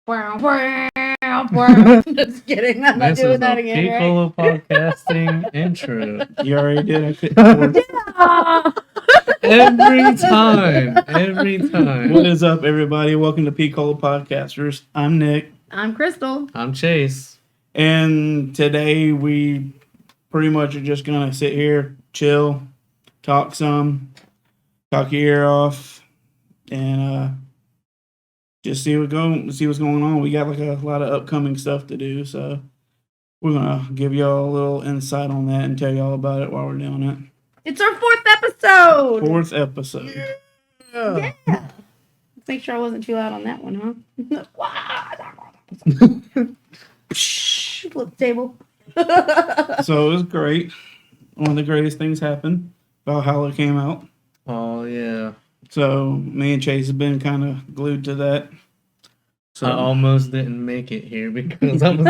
Just kidding. I'm not This doing is that a again, right? Pcola podcasting intro. You already did. I couldn't afford it. Every time. What is up, everybody? Welcome to Pcola Podcasters. I'm Nick, I'm Crystal. I'm Chase. and today we pretty much are just gonna sit here, chill, talk your ear off, and just see what's going on. We got like a lot of upcoming stuff to do, so we're gonna give y'all a little insight on that and tell y'all about it while we're doing it. It's our 4th episode. 4th episode. Yeah. Let's make sure I wasn't too loud on that one, huh? Flip the table. So it was great. One of the greatest things happened. Valhalla came out. Oh, yeah. So me and Chase have been kind of glued to that. So I almost didn't make it here because I was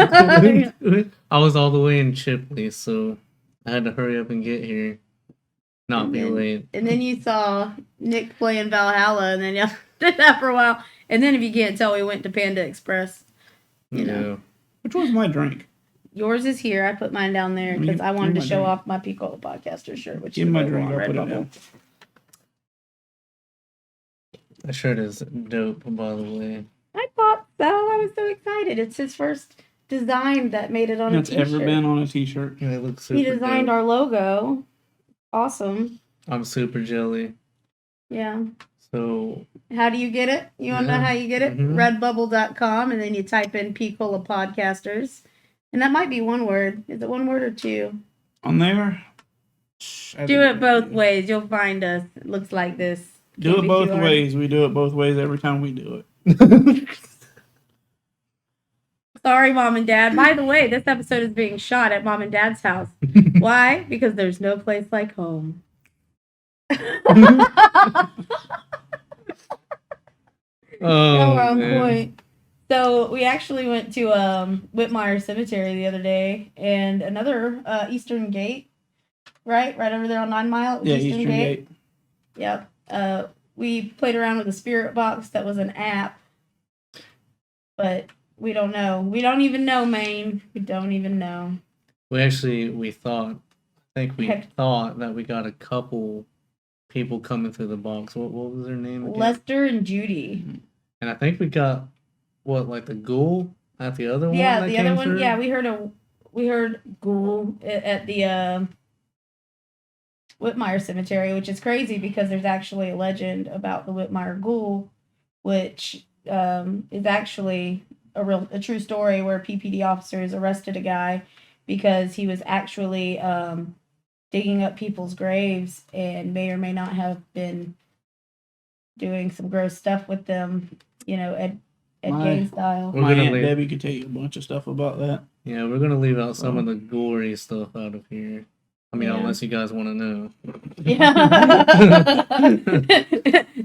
I was all the way in Chipley, so I had to hurry up and get here. Not be late. And then you saw Nick playing Valhalla, and then you did that for a while. And then if you can't tell, we went to Panda Express. You know. Which was my drink? Yours is here. I put mine down there because I wanted to my show drink. off my Pcola Podcaster shirt, which Give is me my available drink. on I'll put it Redbubble. down. That shirt is dope, by the way. I thought so. I was so excited. It's his first design that made it on That's a t-shirt. ever been on a t-shirt. Yeah, it looks super He designed dope. our logo. Awesome. I'm super jelly. Yeah. So, How do you get it? You want to know Yeah. how you get it? Mhm. Redbubble.com, and then you type in Pcola Podcasters. And that might be one word. Is it one word or two? On there. Do it both ways. You'll find us. It looks like this. Do Can't it be both too hard. ways. We do it both ways every time we do it. Sorry, Mom and Dad. By the way, this episode is being shot at Mom and Dad's house. Why? Because there's no place like home. oh, We're on man. point. So we actually went to Whitmire Cemetery the other day, and another Eastern Gate, right over there on 9 Mile. It was Yeah, Eastern Gate. Yep. We played around with a spirit box that was an app, but we don't know. We don't even know, Maine. We don't even know. We thought that we got a couple people coming through the box. What was their name again? Lester and Judy. And I think we got the ghoul at the other one. Yeah, that the came other one. through? Yeah, we heard ghoul at the Whitmire Cemetery, which is crazy because there's actually a legend about the Whitmire ghoul, which is actually a true story where PPD officers arrested a guy because he was actually digging up people's graves and may or may not have been doing some gross stuff with them, at game style. We're My gonna Aunt leave- Debbie could tell you a bunch of stuff about that. Yeah, we're gonna leave out some of the gory stuff out of here. I mean, Yeah. unless you guys want to know. Yeah.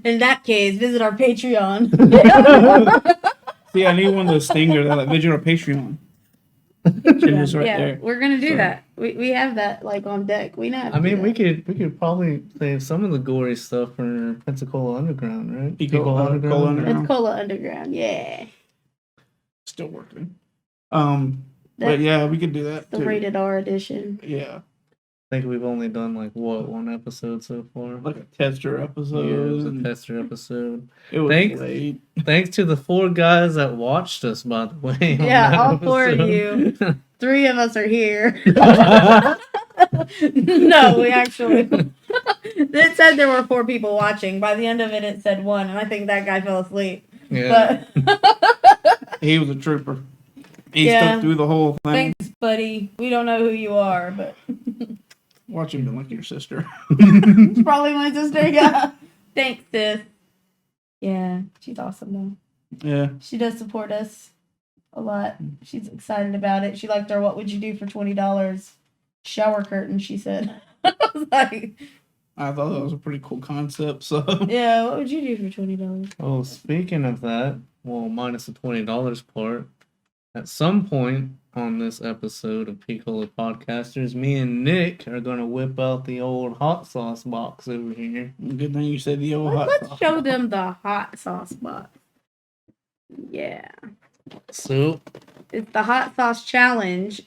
In that case, visit our Patreon. See, I need one of those stingers that visit our Patreon. Just right yeah, there. we're gonna do So- that. We have that on deck. We know. I mean, we could probably save some of the gory stuff for Pensacola Underground, right? Pcola Underground. It's Cola Underground. Yeah, Still working. But yeah, we could do that the too. rated R edition. Yeah, I think we've only done one episode so far. like a tester episode. Yeah, it was a and tester episode. it was Thanks. late. Thanks to the 4 guys that watched us, by the way. on Yeah, that all 4 of episode. 3 of us are here. No, we actually. It said there were 4 people watching. By the end of it, it said 1, and I think that guy fell asleep. Yeah. But He was a trooper. He Yeah. stuck through the whole thing. thanks, buddy. We don't know who you are, but Watch him be like your sister. it's probably my sister. Yeah. Thanks, sis. Yeah, she's awesome though. Yeah. She does support us a lot. She's excited about it. She liked our "What would you do for $20?" shower curtain. She said. I was like, I thought that was a pretty cool concept. So yeah, what would you do for $20? Oh, speaking of that, well, minus the $20 part, at some point on this episode of Pcola Podcasters, me and Nick are going to whip out the old hot sauce box over here. good thing you said the old hot Let's sauce. show them the hot sauce box. Yeah. So, It's the hot sauce challenge.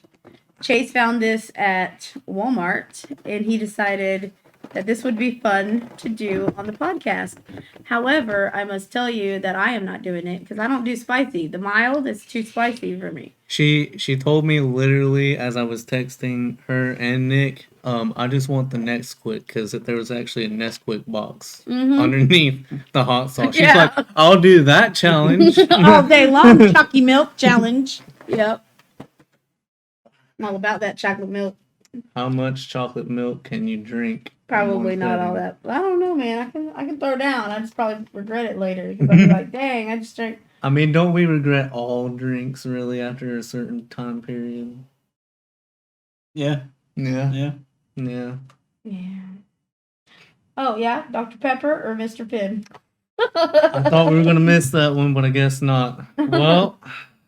Chase found this at Walmart and he decided that this would be fun to do on the podcast. However, I must tell you that I am not doing it because I don't do spicy. The mild is too spicy for me. she told me literally as I was texting her and Nick, I just want the Nesquik because there was actually a Nesquik box underneath the hot sauce. She's Yeah. like, I'll do that challenge. All day long, chalky milk challenge. Yep. I'm all about that chocolate milk. How much chocolate milk can you drink? Probably not all that. I don't know, man. I can throw down. I just probably regret it later because I'll be like, dang, I just drank. I mean, don't we regret all drinks really after a certain time period? Yeah. Yeah. Yeah. Yeah. Yeah. Oh yeah, Dr. Pepper or Mr. Pibb. I thought we were gonna miss that one, but I guess not. Well,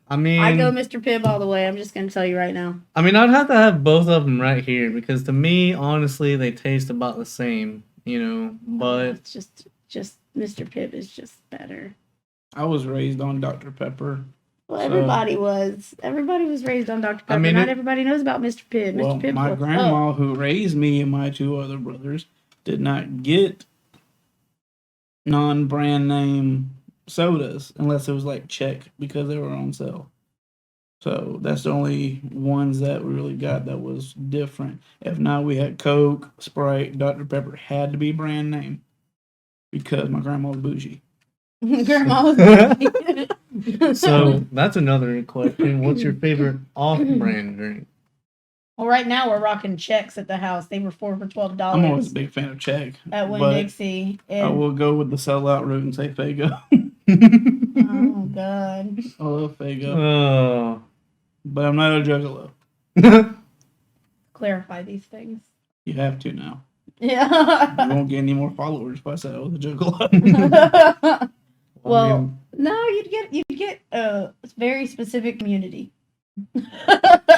I mean, I go Mr. Pibb all the way. I'm just gonna tell you right now. I mean, I'd have to have both of them right here because to me, honestly, they taste about the same, you know. But It's just Mr. Pibb is just better. I was raised on Dr. Pepper. Well, So- everybody was. Everybody was raised on Dr. Pepper. I mean, Not it- everybody knows about Mr. Pibb. Well, Mr. Pibb. my what's grandma, up? who raised me and my two other brothers, did not get non-brand name sodas unless it was like Czech because they were on sale. So that's the only ones that we really got that was different. If not, we had Coke, Sprite, Dr. Pepper had to be brand name because my grandma was bougie. Grandma was. so that's another question. What's your favorite off-brand drink? Well, right now we're rocking checks at the house. They were 4 for $12 I'm always a big fan of Czech. at Winn but Dixie. I And will go with the sellout route and say Fago. oh god, I love Fago. Oh. But I'm not a juggalo. clarify these things. You have to now. You Yeah. won't get any more followers if I say I was a juggalo. Well, no, you'd get a very specific community.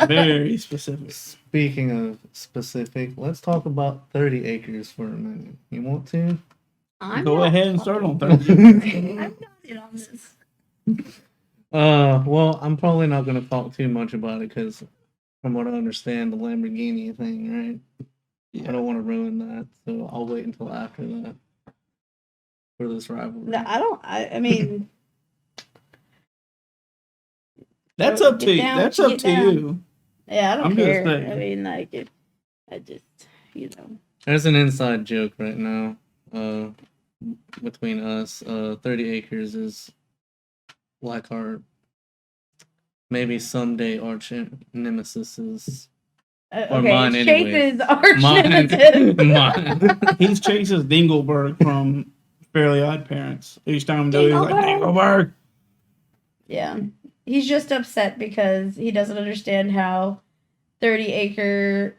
Very specific. Speaking of specific, let's talk about 30 acres for a minute. You want to? I'm Go not ahead and start on talking- 30. I'm not in on this. Well, I'm probably not going to talk too much about it because, from what I understand, the Lamborghini thing, right? I don't want to ruin that, so I'll wait until after that for this rivalry. No, I don't. I mean, That's Get up to you. down, That's up get to down. you. yeah, I don't I'm just care. saying. I mean, like, I just, you know. There's an inside joke right now between us. 30 acres is like our maybe someday arch nemesis is. Or Okay, mine anyways. Chase's arch Mine. nemesis. Mine. He's Chase's Dingleberg from Fairly Odd Parents. Each time I do, he's like, Dingleberg. Yeah. He's just upset because he doesn't understand how 30 Acre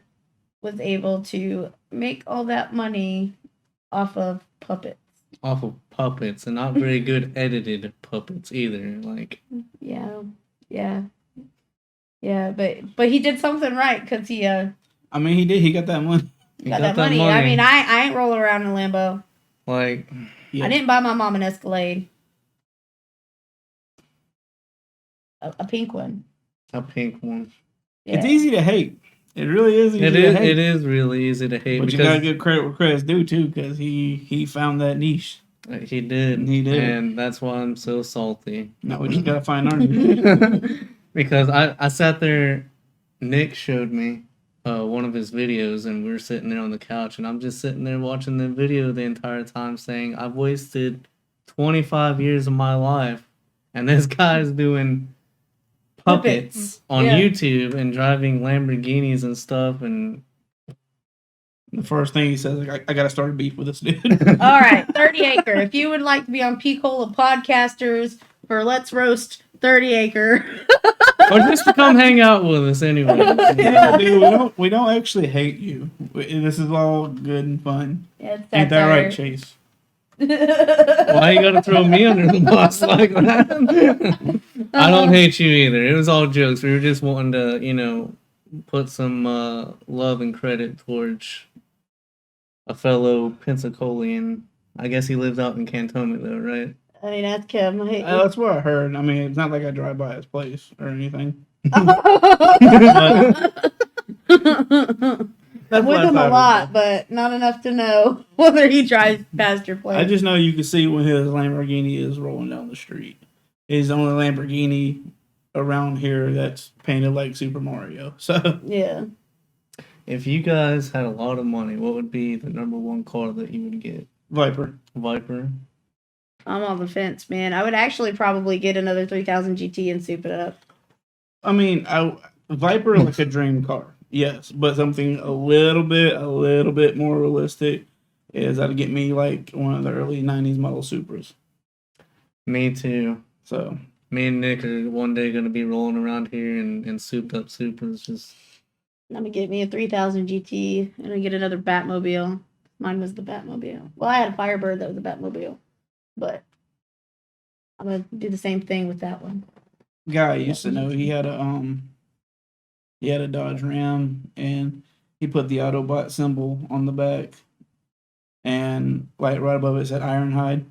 was able to make all that money off of puppets. Off of puppets and not very good edited puppets either. Like, Yeah. Yeah. Yeah, but he did something right because he I mean, he did. He got that money. he got that money. I mean, I ain't rolling around in a Lambo. like Yeah. I didn't buy my mom an Escalade. A pink one. a pink one. Yeah. It's easy to hate. It really is easy It to is. hate. It is really easy to hate But you gotta because give credit where credit's due too, because he found that niche. he did. He did. And that's why I'm so salty. Now we just gotta find our niche. Because I sat there, Nick showed me one of his videos, and we were sitting there on the couch, and I'm just sitting there watching the video the entire time saying, I've wasted 25 years of my life, and this guy's doing puppets on Yeah. YouTube and driving Lamborghinis and stuff, and The first thing he says, like, I gotta start a beef with this dude. All right, 30 Acre. If you would like to be on Pcola Podcasters for Let's Roast 30 Acre. or just to come hang out with us anyway. Yeah, dude, we don't actually hate you. This is all good and fun. Yeah, it's Ain't that right, satire. Chase? Why you gotta throw me under the bus like that? I don't hate you either. It was all jokes. We were just wanting to, put some love and credit towards a fellow Pensacolian. I guess he lives out in Cantonment though, right? I mean, ask him. That's what I heard. I mean, it's not like I drive by his place or anything. I'm That's with what I him a thought. lot, but not enough to know whether he drives past your place. I just know you can see when his Lamborghini is rolling down the street. He's the only Lamborghini around here that's painted like Super Mario. So yeah. If you guys had a lot of money, what would be the number one car that you would get? Viper. Viper. I'm on the fence, man. I would actually probably get another 3000 GT and soup it up. I mean, Viper like a dream car, yes, but something a little bit more realistic is that'd get me like one of the early '90s model Supras. Me too. So me and Nick are one day going to be rolling around here in souped up Supras. Just I'm gonna get me a 3000 GT and I get another Batmobile. Mine was the Batmobile. Well, I had a Firebird that was a Batmobile, but I'm gonna do the same thing with that one. Guy I used to know, he had a Dodge Ram, and he put the Autobot symbol on the back, and like right above it said Ironhide.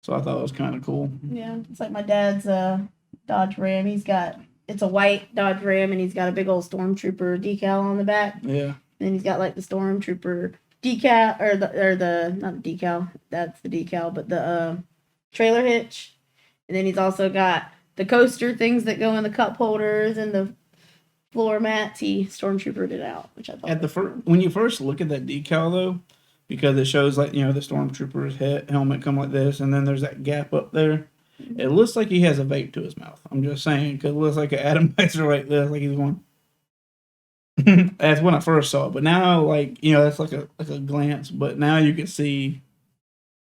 So I thought it was kind of cool. Yeah, it's like my dad's Dodge Ram. It's a white Dodge Ram, and he's got a big old Stormtrooper decal on the back. Yeah. And he's got like the Stormtrooper decal, or the not the decal, that's the decal, but the trailer hitch. And then he's also got the coaster things that go in the cup holders and the floor mats. He Stormtroopered it out, which I thought. When you first look at that decal though, because it shows like the Stormtrooper's helmet come like this, and then there's that gap up there. Mm-hmm. It looks like he has a vape to his mouth. I'm just saying, because it looks like an atomizer like this, like he's going. That's when I first saw it, but now that's like a glance. But now you can see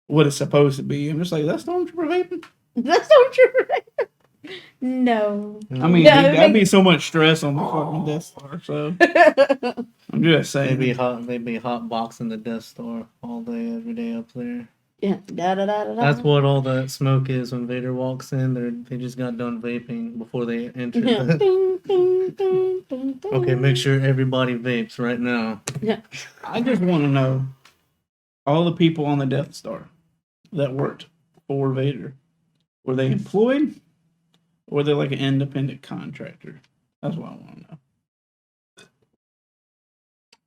what it's supposed to be. I'm just like, that's Stormtrooper vaping. That's Stormtrooper vaping. No. I mean, that'd be so much stress on the fucking Death Star. So I'm just saying, they'd be hot boxing the Death Star all day, every day up there. Yeah, That's what all that smoke is when Vader walks in. They just got done vaping before they entered. Yeah. Okay, make sure everybody vapes right now. Yeah. I just want to know all the people on the Death Star that worked for Vader. Were they employed, or were they like an independent contractor? That's what I want to know.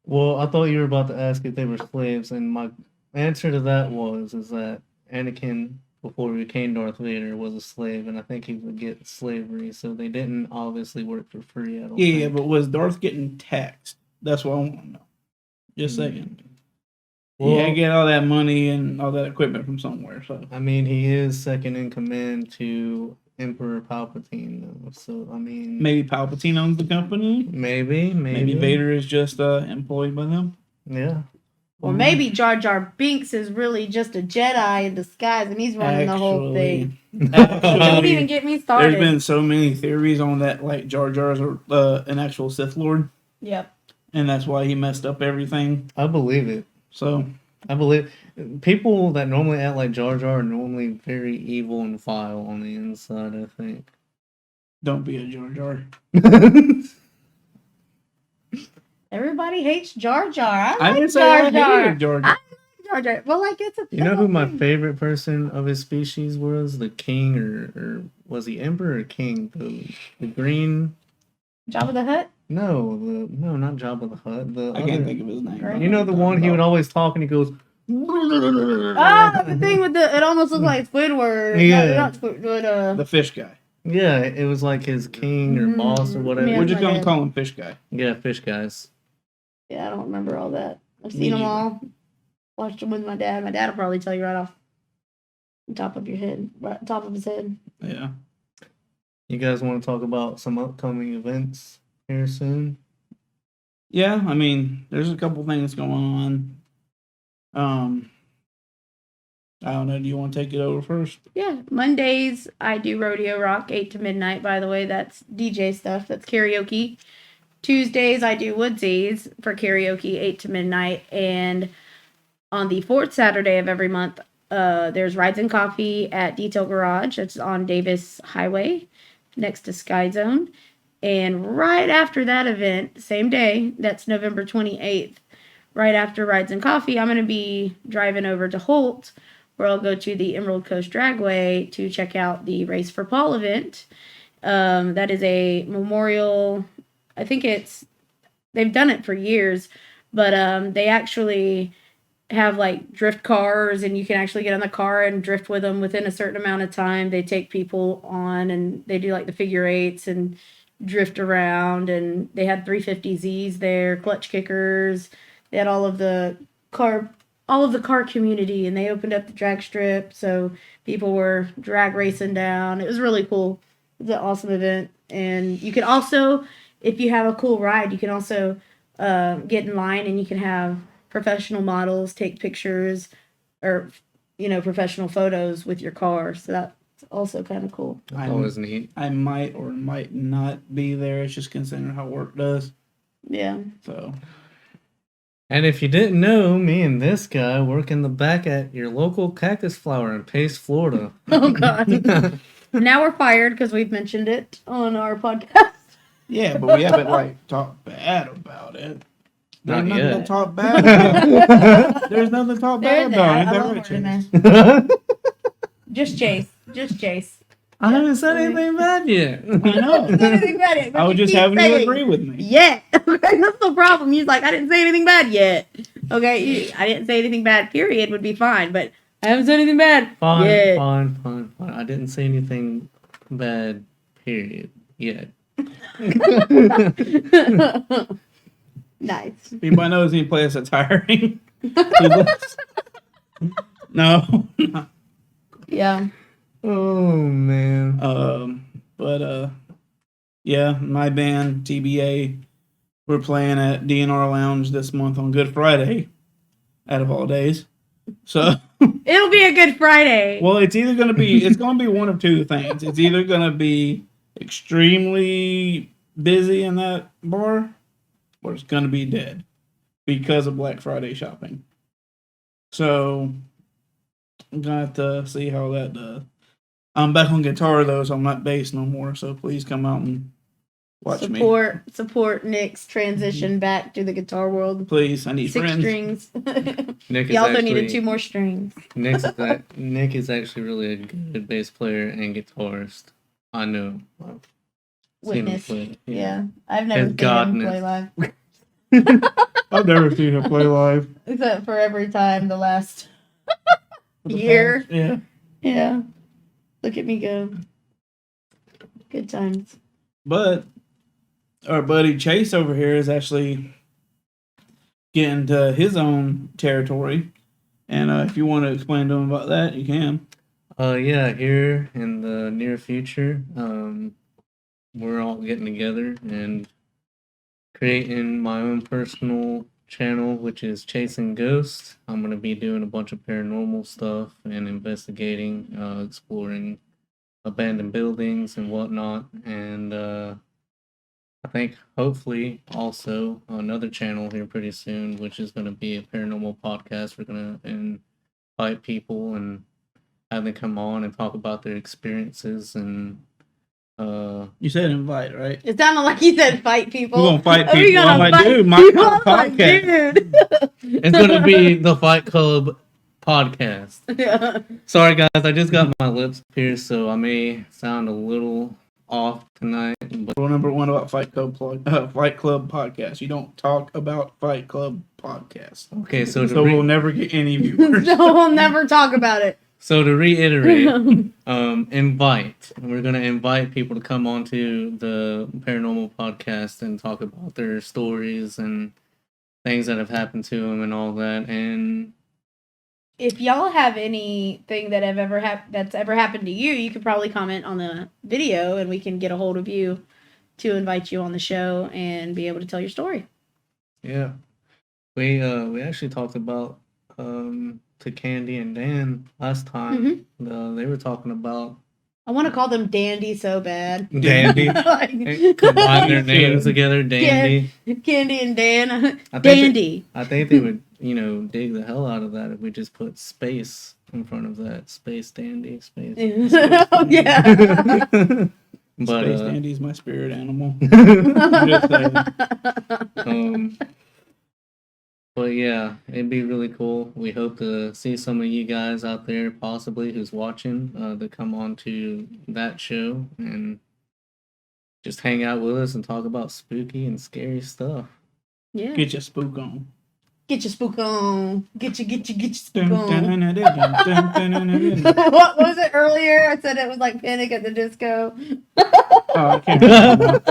Well, I thought you were about to ask if they were slaves, and my answer to that is that Anakin, before he became Darth Vader, was a slave, and I think he would get slavery, so they didn't obviously work for free. I don't think. Yeah, but was Darth getting taxed? That's what I want to know. Just saying. Well, he had to get all that money and all that equipment from somewhere. So I mean, he is second in command to Emperor Palpatine, though. So I mean, maybe Palpatine owns the company. Maybe Vader is just employed by them. Yeah. Or maybe Jar Jar Binks is really just a Jedi in disguise, and he's running the whole thing. Don't even get me started. There's been so many theories on that, like Jar Jar's an actual Sith Lord. Yep. And that's why he messed up everything. I believe it. So I believe people that normally act like Jar Jar are normally very evil and vile on the inside, I think. Don't be a Jar Jar. Everybody hates Jar Jar. I didn't say I hated Jar Jar. Jar Jar. Well, like it's a. You know who my favorite person of his species was? The king, or was he emperor or king? The green. Jabba the Hutt. No, not Jabba the Hutt. I can't think of his name. You know the one he would always talk and he goes. Oh, the thing with it almost looked like Squidward. Yeah. Not Squidward, the fish guy. Yeah, it was like his king or boss or whatever. Yeah, we're just gonna call him Fish Guy. Yeah, fish guys. Yeah, I don't remember all that. I've seen them all. Watched them with my dad. My dad will probably tell you right off the top of your head, right top of his head. Yeah. You guys want to talk about some upcoming events here soon? Yeah, I mean, there's a couple things going on. I don't know. Do you want to take it over first? Yeah, Mondays I do Rodeo Rock 8 to midnight. By the way, that's DJ stuff. That's karaoke. Tuesdays I do Woodsies for karaoke 8 to midnight, and on the fourth Saturday of every month, there's Rides and Coffee at Detail Garage. It's on Davis Highway, next to Sky Zone. And right after that event, same day, that's November 28th, right after Rides and Coffee, I'm going to be driving over to Holt where I'll go to the Emerald Coast Dragway to check out the Race for Paul event. That is a memorial. I think they've done it for years, but they actually have like drift cars, and you can actually get on the car and drift with them within a certain amount of time. They take people on and they do like the figure eights and drift around, and they had 350Zs there, clutch kickers. They had all of the car community, and they opened up the drag strip, so people were drag racing down. It was really cool. It was an awesome event, and you can also, if you have a cool ride, you can also get in line and you can have professional models take pictures or professional photos with your car. So that's also kind of cool. That's always neat. I might or might not be there. It's just considering how work does. Yeah. So. And if you didn't know, me and this guy work in the back at your local cactus flower in Pace, Florida. Oh God. Now we're fired because we've mentioned it on our podcast. Yeah, but we haven't talked bad about it. There's Not nothing yet. to talk bad about. There's nothing to talk bad about. I love Ain't working that there. right, Just Chase. I haven't said anything bad yet. I know. Anything bad yet, but I was you just keep having you saying, agree with me. Yeah. Okay, that's the problem. He's like, I didn't say anything bad yet. Okay, I didn't say anything bad, period, would be fine, but I haven't said anything bad yet. Fine. I didn't say anything bad, period, yet. Nice. Anybody knows any place that's hiring? No. Yeah. Oh, man. Yeah, my band, TBA, we're playing at DNR Lounge this month on Good Friday, out of all days. So It'll be a good Friday. well, it's gonna be one of two things. It's either gonna be extremely busy in that bar, or it's gonna be dead because of Black Friday shopping. So I'm gonna have to see how that does. I'm back on guitar though, so I'm not bass no more. So please come out and watch me. Support Nick's transition back to the guitar world. Please, I need 6 friends. strings. Nick He also needed 2 more strings. Nick is actually really a good bass player and guitarist. I know. I've seen him Witness. play. Yeah. I've never His seen him godness. play live. I've never seen him play live. Except for every time the last year. Yeah. Yeah. Look at me go. Good times. But our buddy Chase over here is actually getting to his own territory. And if you want to explain to him about that, you can. Yeah, here in the near future, we're all getting together and creating my own personal channel, which is Chasing Ghosts. I'm going to be doing a bunch of paranormal stuff and investigating, exploring abandoned buildings and whatnot. And I think hopefully also another channel here pretty soon, which is going to be a paranormal podcast. We're going to invite people and have them come on and talk about their experiences and You said invite, right? It sounded like you said fight people. We're gonna fight Are we people. I'm gonna like, fight dude, my people? I'm like, podcast. dude. it's going to be the Fight Club podcast. Yeah. Sorry guys, I just got my lips pierced, so I may sound a little off tonight. But Rule number 1 about Fight Club podcast. You don't talk about Fight Club podcast. okay, so So we'll never get any viewers. So we'll never talk about it. So to reiterate, invite. We're gonna invite people to come onto the paranormal podcast and talk about their stories and things that have happened to them and all that. And If y'all have anything that that's ever happened to you, you could probably comment on the video, and we can get a hold of you to invite you on the show and be able to tell your story. yeah, we actually talked about to Candy and Dan last time. They were talking about I want to call them Dandy so bad. Dandy. Like, Combine their names together, Dandy. Candy and Dan. I think Dandy. I think they would, dig the hell out of that if we just put space in front of that. Space Dandy, space. Oh, yeah. But Space Dandy's my spirit animal. I'm just saying. But yeah, it'd be really cool. We hope to see some of you guys out there, possibly who's watching, to come on to that show and just hang out with us and talk about spooky and scary stuff. Yeah. Get your spook on. Get your spook on. Get your spook Dun, on. dun, dun, dun, dun, dun, dun, dun, dun. What was it earlier? I said it was like Panic at the Disco. Oh, I can't remember.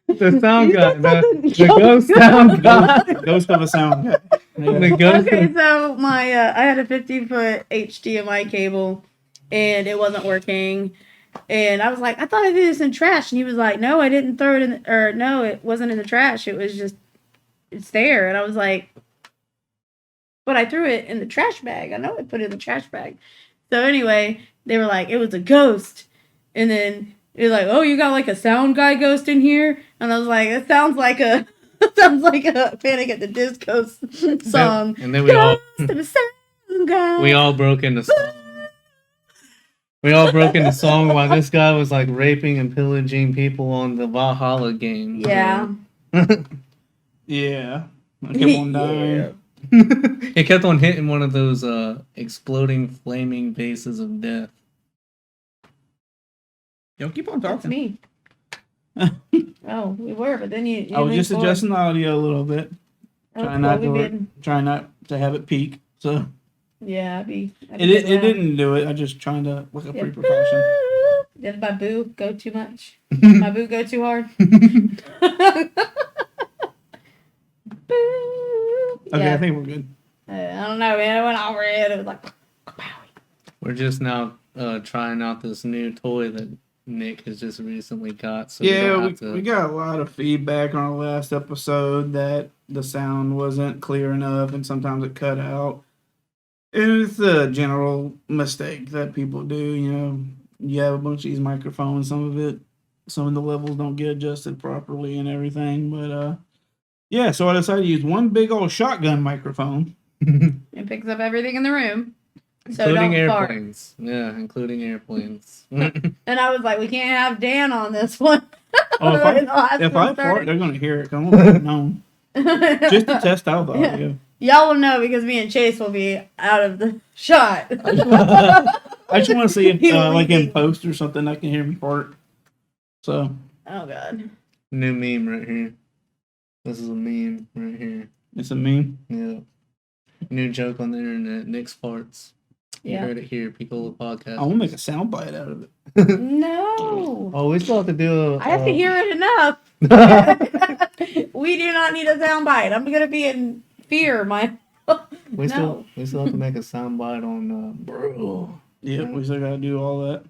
The sound guy, the Ghost ghost sound guy. Ghost of a sound guy. Yeah. The ghost. Okay, so my I had a 50-foot HDMI cable, and it wasn't working. And I was like, I thought I threw this in trash, and he was like, No, I didn't throw it in. Or no, it wasn't in the trash. It was just it's there. And I was like, But I threw it in the trash bag. I know I put it in the trash bag. So anyway, they were like, it was a ghost, and then they're like, oh, you got like a sound guy ghost in here, and I was like, it sounds like a Panic at the Disco song. And then we all Ghost of a sound guy. we all broke into song. We all broke into song while this guy was like raping and pillaging people on the Valhalla game. Yeah. Yeah. I kept on dying. He kept on hitting one of those exploding flaming vases of death. Yo, keep on That's talking. me. Oh, we were, but then you I was just leaned adjusting the audio a little bit. forward. Trying not to have it peak. So Yeah, I'd be it glad. didn't do it. I just trying to look up Yeah. pre-precaution. Did my boo go too much? My boo go too hard? Boo. Okay, Yeah. I think we're good. I don't know, man. It went all red. It was like, We're just now trying out this new toy that Nick has just recently got. So Yeah, we got a lot of feedback on our last episode that the sound wasn't clear enough and sometimes it cut out. And it's a general mistake that people do, you know. You have a bunch of these microphones, some of the levels don't get adjusted properly and everything. But yeah, so I decided to use one big old shotgun microphone. it picks up everything in the room. So including don't fart. airplanes. Yeah, including airplanes. And I was like, we can't have Dan on this one. Oh, if I fart, they're gonna hear it. Come on, no. Just to test out the audio. Y'all will know because me and Chase will be out of the shot. I just want to see if, like in Leaving. post or something, I can hear me fart. So Oh God. New meme right here. This is a meme right here. it's a meme. Yeah. New joke on the internet. Nick's farts. You Yeah. heard it here, Pcola Podcast. I want to make a sound bite out of it. No. Oh, we still have to do a. I have to hear it enough. We do not need a sound bite. I'm gonna be in fear. we No. still have to make a soundbite on bro. Yep, we still gotta do all that.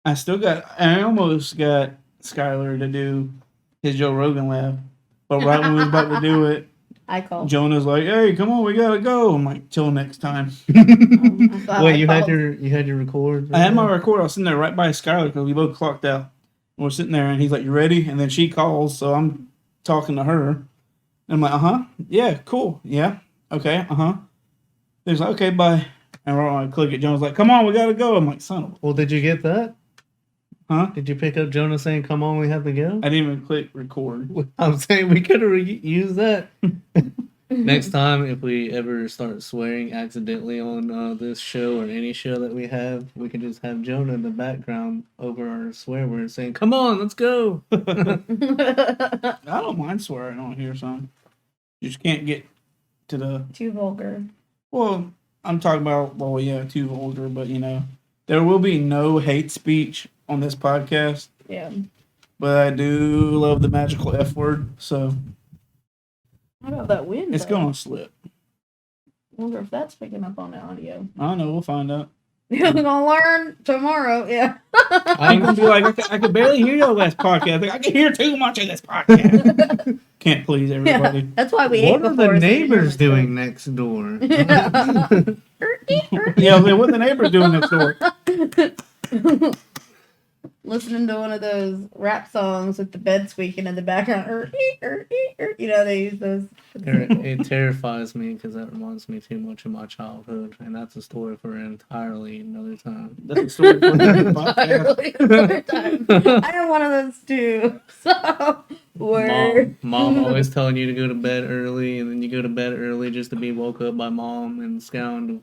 I almost got Skylar to do his Joe Rogan laugh, but right when we was about to do it, I called. Jonah's like, "Hey, come on, we gotta go." I'm like, "Till next time." Wait, you had your record? I had my recorder. I was sitting there right by Skylar because we both clocked out. We're sitting there, and he's like, "You ready?" And then she calls, so I'm talking to her. And I'm like, yeah, cool, yeah, okay, He's like, okay, bye. And we're on click it. Jonah's like, "Come on, we gotta go." I'm like, "Son of a..." Well, did you get that? Huh? Did you pick up Jonah saying, "Come on, we have to go"? I didn't even click record. I'm saying we could have used that. Next time, if we ever start swearing accidentally on this show or any show that we have, we can just have Jonah in the background over our swear words saying, "Come on, let's go." I don't mind swearing on here, son. You just can't get to the... Too vulgar. Well, I'm talking about, well, yeah, too vulgar, but, you know, there will be no hate speech on this podcast, Yeah. but I do love the magical F word, so How about that wind? it's though? going to slip. Wonder if that's picking up on the audio. I don't know, we'll find out. We're gonna learn tomorrow. Yeah. I'm going to be like, I could barely hear your last podcast. Like, I can hear too much of this podcast. Can't please everybody. Yeah, that's why we ate What are before. the so we hear neighbors myself. doing next door? Yeah, what the neighbors doing next door? listening to one of those rap songs with the bed squeaking in the background. You know, they use those. It terrifies me because that reminds me too much of my childhood, and that's a story for entirely another time. That's a story for another podcast. Entirely another time. I am one of those too. So, word. Mom always telling you to go to bed early, and then you go to bed early just to be woke up by mom and sound of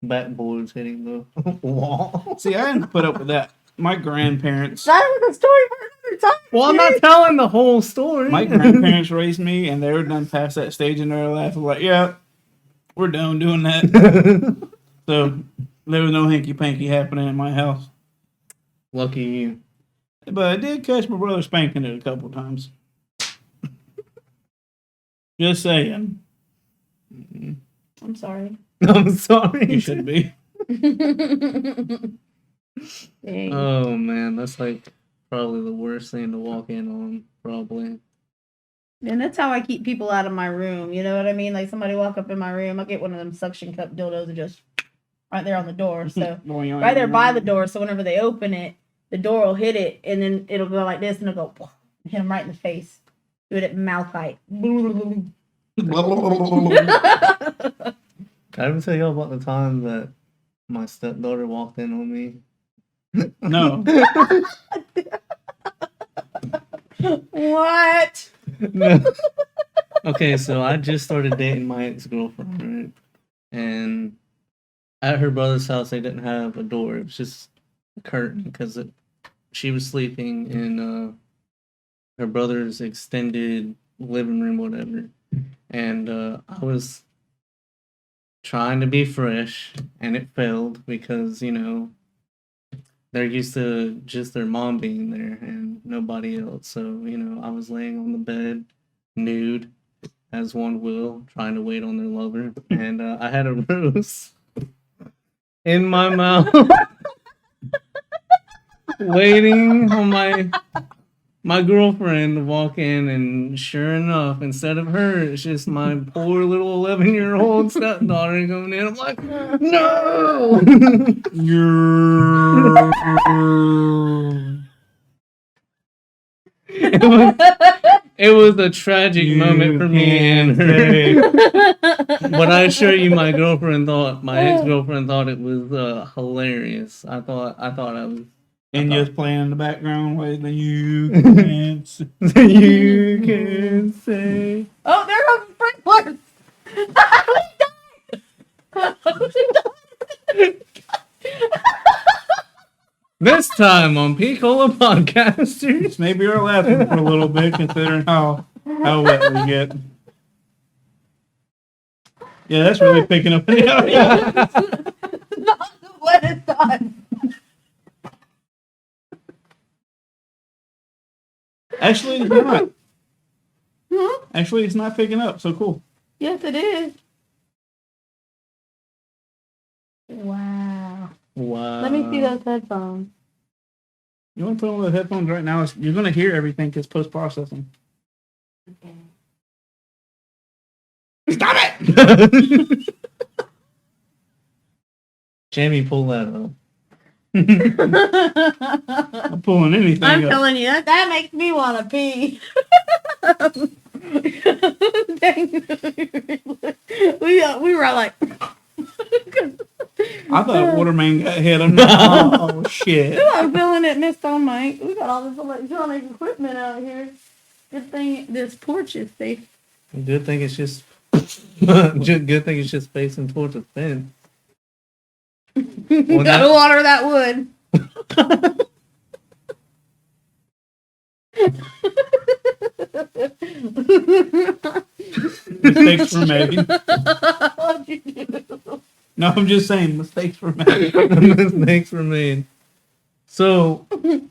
backboards hitting the wall. See, I didn't put up with that. My grandparents. That was a story for another time. Well, I'm not telling the whole story. My grandparents raised me, and they were done past that stage in their life. Like, yeah, we're done doing that. So there was no hanky panky happening in my house. Lucky you. But I did catch my brother spanking it a couple times. Just saying. I'm sorry. I'm sorry. You should be. Dang. Oh man, that's like probably the worst thing to walk in on. Probably. And that's how I keep people out of my room. You know what I mean? Like somebody walk up in my room, I'll get one of them suction cup dildos and just right there on the door. So right there by the door. So whenever they open it, the door will hit it, and then it'll go like this, and it'll go hit them right in the face. Do it at mouth height. Did I ever tell y'all about the time that my stepdaughter walked in on me? No. What? No. Okay, so I just started dating my ex-girlfriend, right? And at her brother's house, they didn't have a door. It was just a curtain because she was sleeping in her brother's extended living room, whatever. And I was trying to be fresh, and it failed because, you know, they're used to just their mom being there and nobody else. So, you know, I was laying on the bed, nude, as one will, trying to wait on their lover. And I had a rose in my mouth, waiting on my girlfriend to walk in. And sure enough, instead of her, it's just my poor little 11-year-old stepdaughter coming in. I'm like, no! It was a tragic moment for me and her. But I assure you, my ex-girlfriend thought it was hilarious. I thought I was. And just playing in the background, waiting you can't say. You can say. Oh, there goes the sprinklers. This time on Pcola Podcasters. Maybe we're laughing for a little bit, considering how wet we get. Yeah, that's really picking up in the audio. Not the wettest time. Actually, it's not. Hmm? Actually, it's not picking up. So cool. Yes, it is. Wow. Wow. Let me see those headphones. You want to put on the headphones right now? You're going to hear everything because post-processing. Okay. Stop it! Jamie, pull that up. I'm pulling anything I'm up. telling you, that makes me want to pee. Dang. we were like... I thought Waterman got hit. I'm like, oh, shit. I'm feeling it, Miss Mike. We got all this electronic equipment out here. Good thing this porch is safe. Good thing it's just. Good thing it's just facing towards the fence. Well, gotta water that wood. Mistakes were made. What'd you do? No, I'm just saying, mistakes were made. Mistakes were made. So, you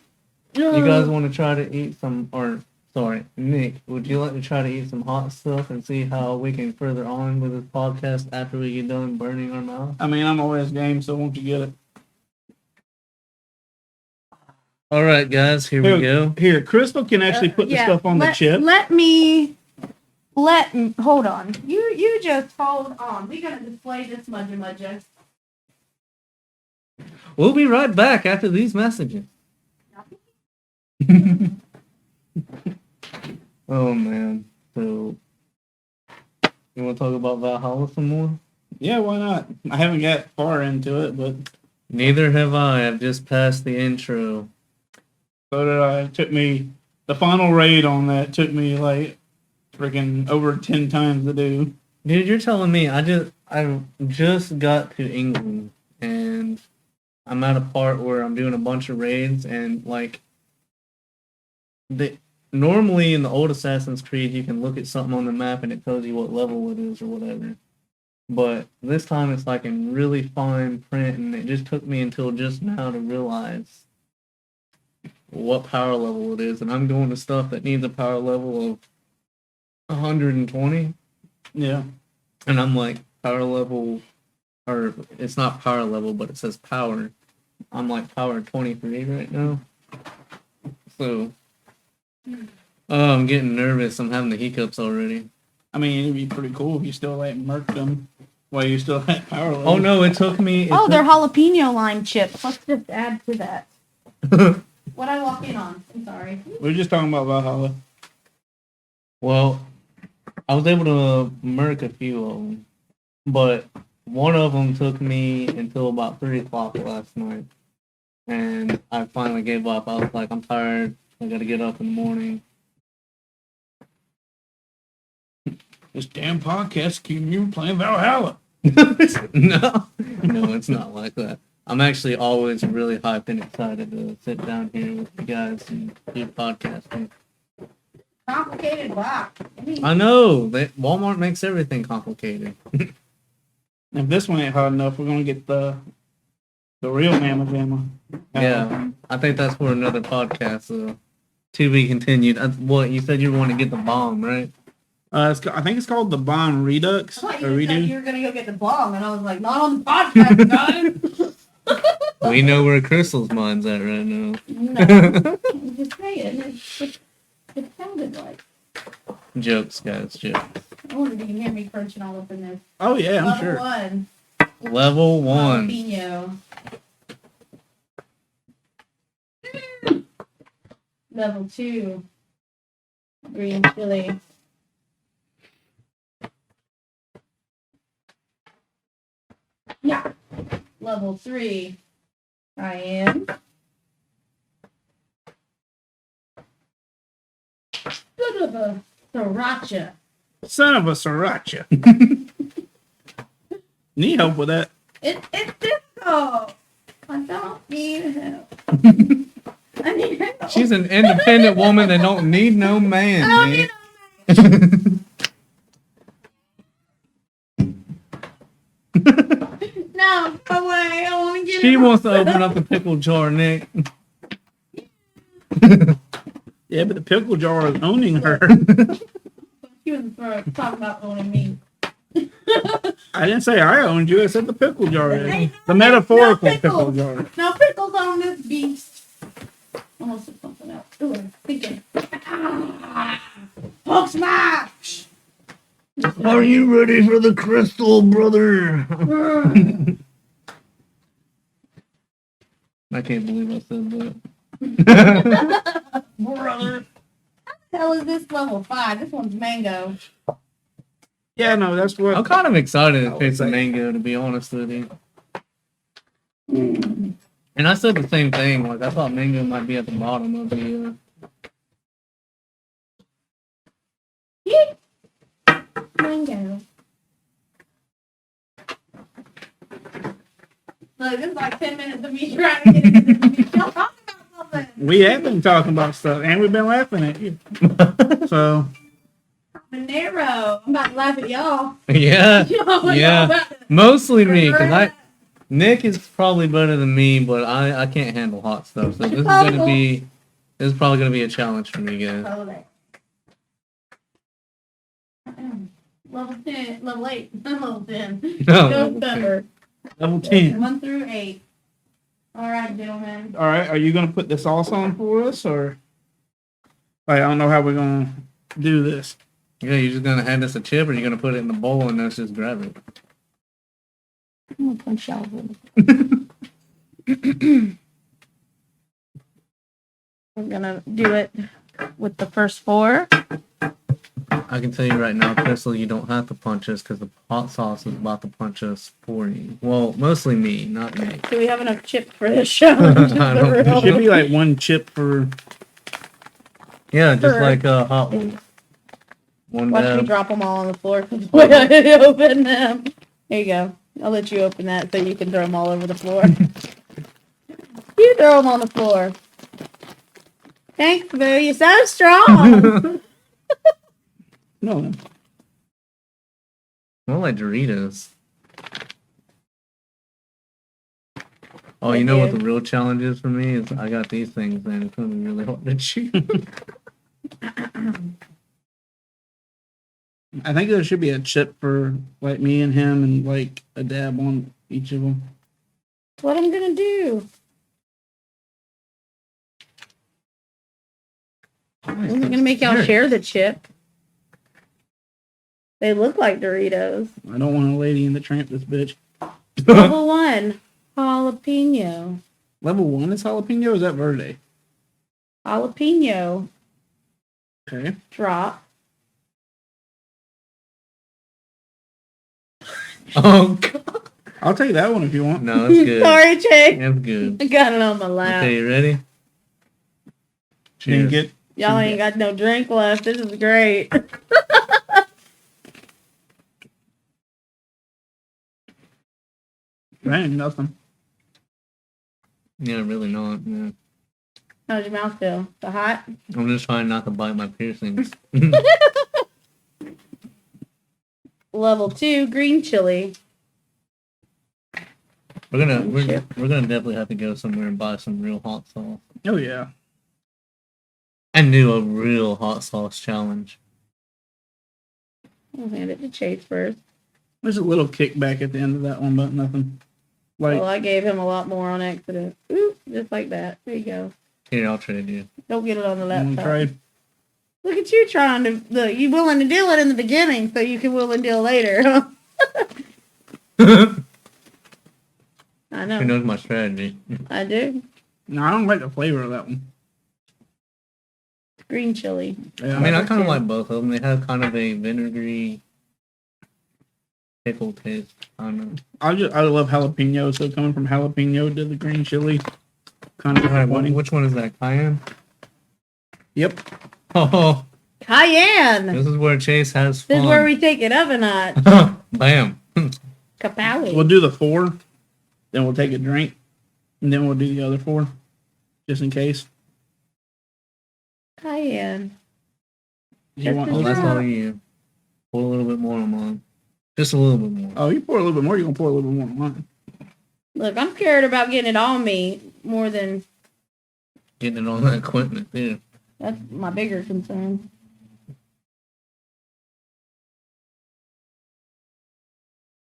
guys want to try to eat some, or sorry, Nick, would you like to try to eat some hot stuff and see how we can further on with this podcast after we get done burning our mouth? I mean, I'm always game, so won't you get it? All right, guys, here we go. Here, Crystal can actually put the stuff on the chip. Let hold on. You just hold on. We're gonna display this mudja. We'll be right back after these messages. Oh man. So you want to talk about Valhalla some more? Yeah, why not? I haven't got far into it, but Neither have I. I've just passed the intro. so did I. It took me the final raid on that took me like freaking over 10 times to do. Dude, you're telling me I just got to England and I'm at a part where I'm doing a bunch of raids and like normally in the old Assassin's Creed you can look at something on the map and it tells you what level it is or whatever. But this time it's like in really fine print and it just took me until just now to realize what power level it is, and I'm going to stuff that needs a power level of 120. Yeah. And I'm like, power level, or it's not power level, but it says power. I'm like power 23 right now. So, oh, I'm getting nervous. I'm having the hiccups already. I mean, it'd be pretty cool if you still like murked them while you still had power level. Oh no, it took me. They're jalapeno lime chips. Let's just add to that. What I walk in on? I'm sorry. We were just talking about Valhalla. Well, I was able to murk a few of them, but one of them took me until about 3 o'clock last night, and I finally gave up. I was like, I'm tired. I gotta get up in the morning. This damn podcast keeping you playing Valhalla. No, it's not like that. I'm actually always really hyped and excited to sit down here with you guys and do podcasting. Complicated box. I know that Walmart makes everything complicated. If this one ain't hard enough, we're gonna get the real mammoth ammo. Yeah, I think that's for another podcast. So, to be continued. What you said you want to get the bomb, right? I think it's called the Bond Redux. I thought Or you said redo. you were gonna go get the bong, and I was like, not on the podcast, guys. We know where Crystal's mine's at right now. No, I'm just saying. It sounded like. Jokes, guys, jokes. I wonder if you can hear me crunching all up in this. Oh yeah, I'm Level sure. 1. Level 1. Jalapeno. Level 2. Green chili. Yeah. Level 3. Cayenne. Son of a sriracha. Son of a sriracha. Need help with that? It's difficult. I don't need help. I need help. She's an independent woman that don't need no man, I don't Nick. need no, go away. I want to get She it. wants to open up the pickle jar, Nick. Yeah, but the pickle jar is owning her. She was talking about owning me. I didn't say I owned you. I said the pickle jar is. Ain't The metaphorical no pickle pickles. jar. No pickles on this beast. Almost did something else. Ooh, I'm thinking. Hulk smash! Are you ready for the crystal, brother? I can't believe I said that. Brother. How the hell is this level 5? This one's mango. Yeah, no, that's what. I'm kind of excited to would taste the say. mango, to be honest with you. And I said the same thing. Like, I thought mango might be at the bottom of the... Mango. Look, this is like 10 minutes of me trying to get it into me. Y'all talking about something. We have been talking about stuff, and we've been laughing at you. So, Monero. I'm about to laugh at y'all. Yeah, yeah. Y'all Mostly me, because Nick is probably better than me, but I can't handle hot stuff. So this is probably gonna be a challenge for me, guys. Level 10, level 8, level 10. No, Go level 10. pepper. level 10. 1 through 8. All right, gentlemen. All right, are you going to put the sauce on for us, or? Like, I don't know how we're going to do this. Yeah, you're just gonna hand us a chip, or you're gonna put it in the bowl and us just grab it. I'm gonna punch y'all with it. I'm gonna do it with the first 4. I can tell you right now, Crystal, you don't have to punch us because the hot sauce is about to punch us for you. Well, mostly me, not me. Do we have enough chip for this challenge? I don't think There so. should be like 1 chip for. Yeah, just For- like a hot one. One Watch me dab. drop them all on the floor when I open them. There you go. I'll let you open that so you can throw them all over the floor. You throw them on the floor. Thanks, Boo. You're so strong. No. More like Doritos. Oh, They you know what do. the real challenge is for me? Is I got these things and it's going to be really hard to chew. I think there should be a chip for like me and him, and like a dab on each of them. That's what I'm gonna do. I'm gonna make y'all share the chip. They look like Doritos. I don't want a Lady in the Tramp this bitch. Level 1, jalapeno. Level 1 is jalapeno. Or is that verde? Jalapeno Okay. drop. Oh, God. I'll take that one if you want. No, it's good. Sorry, Jake. It's good. I got it on my lap. Okay, you ready? Didn't Cheers. get. Y'all ain't got no drink left. This is great. That ain't nothing. Yeah, really not. Yeah. How's your mouth feel? The hot? I'm just trying not to bite my piercings. Level 2, green chili. We're gonna definitely have to go somewhere and buy some real hot sauce. Oh yeah. And do a real hot sauce challenge. I'll hand it to Chase first. There's a little kickback at the end of that one, but nothing. Like Well, I gave him a lot more on accident. Oop, just like that. There you go. Here, I'll trade you. Don't get it on the I'm gonna laptop. try. Look at you trying to. Look, you willing to deal it in the beginning so you can will and deal later. I Who know. knows my strategy? I do. No, I don't like the flavor of that one. It's green chili. Yeah. I mean, I kind of too. like both of them. They have kind of a vinegary pickle taste. I don't know. I love jalapeno, so coming from jalapeno to the green chili, kind of All right, disappointing. which one is that? Cayenne? Yep. Oh, Cayenne. this is where Chase has fun. This is where we take it up a notch. Bam. Kapowie. We'll do the 4, then we'll take a drink, and then we'll do the other 4, just in case. Cayenne. You want Well, Yeah. that's all you. Pour a little bit more on mine. Just a little bit more. Oh, you pour a little bit more. You're gonna pour a little bit more on mine. Look, I'm scared about getting it on me more than Getting it on that equipment, too. that's my bigger concern.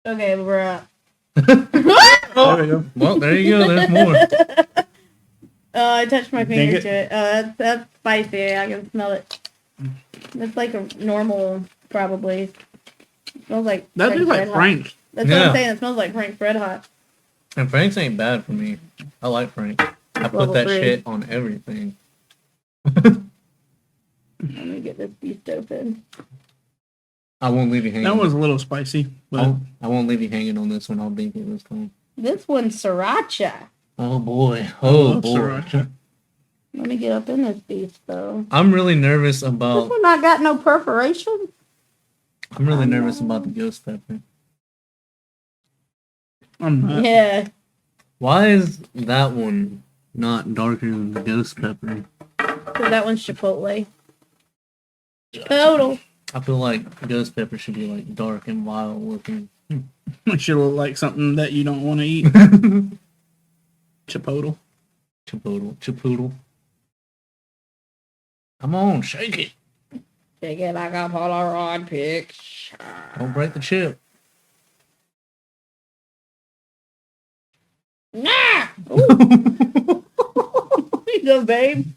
Okay, we're up. There we go. Well, there you go. There's more. I touched my Dang finger it. to it. That's spicy. I can smell it. It's like a normal, probably. It smells like That Frank's tastes like Red Hot. Frank's. That's what Yeah. I'm saying. It smells like Frank's Red Hot. And Frank's ain't bad for me. I like Frank. I put Level that 3. shit on everything. Let me get this beast open. I won't leave you hanging. That was a little spicy, but I won't leave you hanging on this one. I'll dink it this time. This one's sriracha. Oh boy. I Oh love boy. sriracha. Let me get up in this beast, though. I'm really nervous This about. one not got no perforation. I'm really I nervous know. about the ghost pepper. I'm not. Yeah. Why is that one not darker than the ghost pepper? So that one's Chipotle. Total. I feel like ghost pepper should be like dark and wild looking. It should look like something that you don't want to eat. Chipotle. Chipotle. Come on, shake it. Take it like a Polaroid picture. Don't break the chip. Nah! Ooh, you go, babe.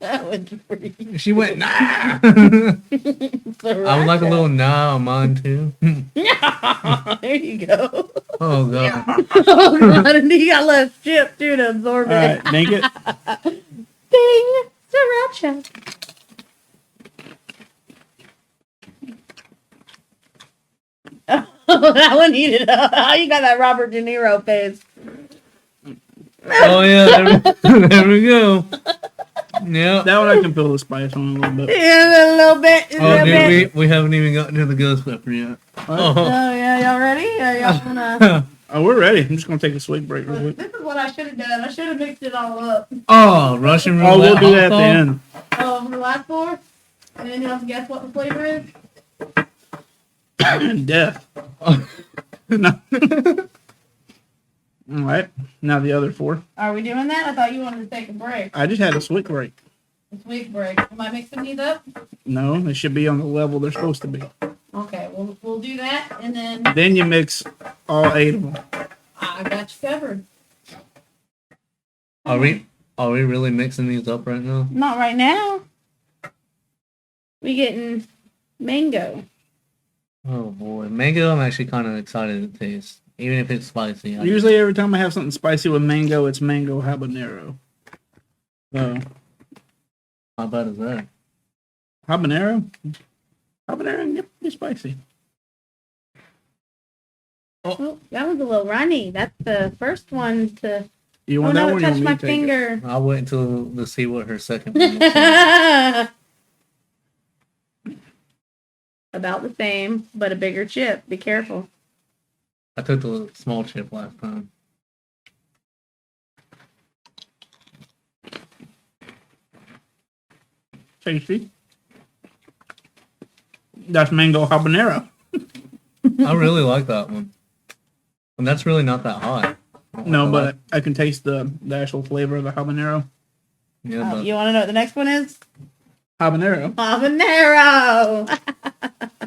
That was pretty. She went, nah. I would like a Sriracha. little nah on mine too. There you go. Oh, God. Oh, God. And you got less chip, too, to absorb All it. right, make it. Ding! Sriracha. Oh, that one needed. Oh, you got that Robert De Niro face. Oh yeah, there we go. Yeah. That one I can feel the spice on a little bit. Yeah, a little bit. A Oh, little bit. dude, we haven't even gotten to the ghost pepper yet. Oh Oh. yeah, y'all ready? Or y'all wanna? Oh, we're ready. I'm just gonna take a sweet break real quick. This is what I should have done. I should have mixed it all up. Oh, Russian roulette. Oh, we'll do that at hot the sauce? end. Oh, for the last four, and then you have to guess what the flavor is. Death. No. All right. Now the other 4. Are we doing that? I thought you wanted to take a break. I just had a sweet break. A sweet break. Am I mixing these up? No, they should be on the level they're supposed to be. Okay, we'll do that, and then Then you mix all 8 of them. I got you covered. Are we really mixing these up right now? Not right now. We getting mango. Oh boy, mango! I'm actually kind of excited to taste, even if it's spicy. Usually, every time I have something spicy with mango, it's mango habanero. So, How bad is that? habanero? Habanero can get spicy. Oh, that was a little runny. That's the first one to. You Oh want that no! one? It Or touched you my want me to take it? finger. I'll wait until to see what her second one looks like. About the same, but a bigger chip. Be careful. I took the small chip last time. Tasty. That's mango habanero. I really like that one, and that's really not that hot. No, but I can taste the actual flavor of the habanero. Yeah, but You want to know what the next one is? Habanero. Habanero.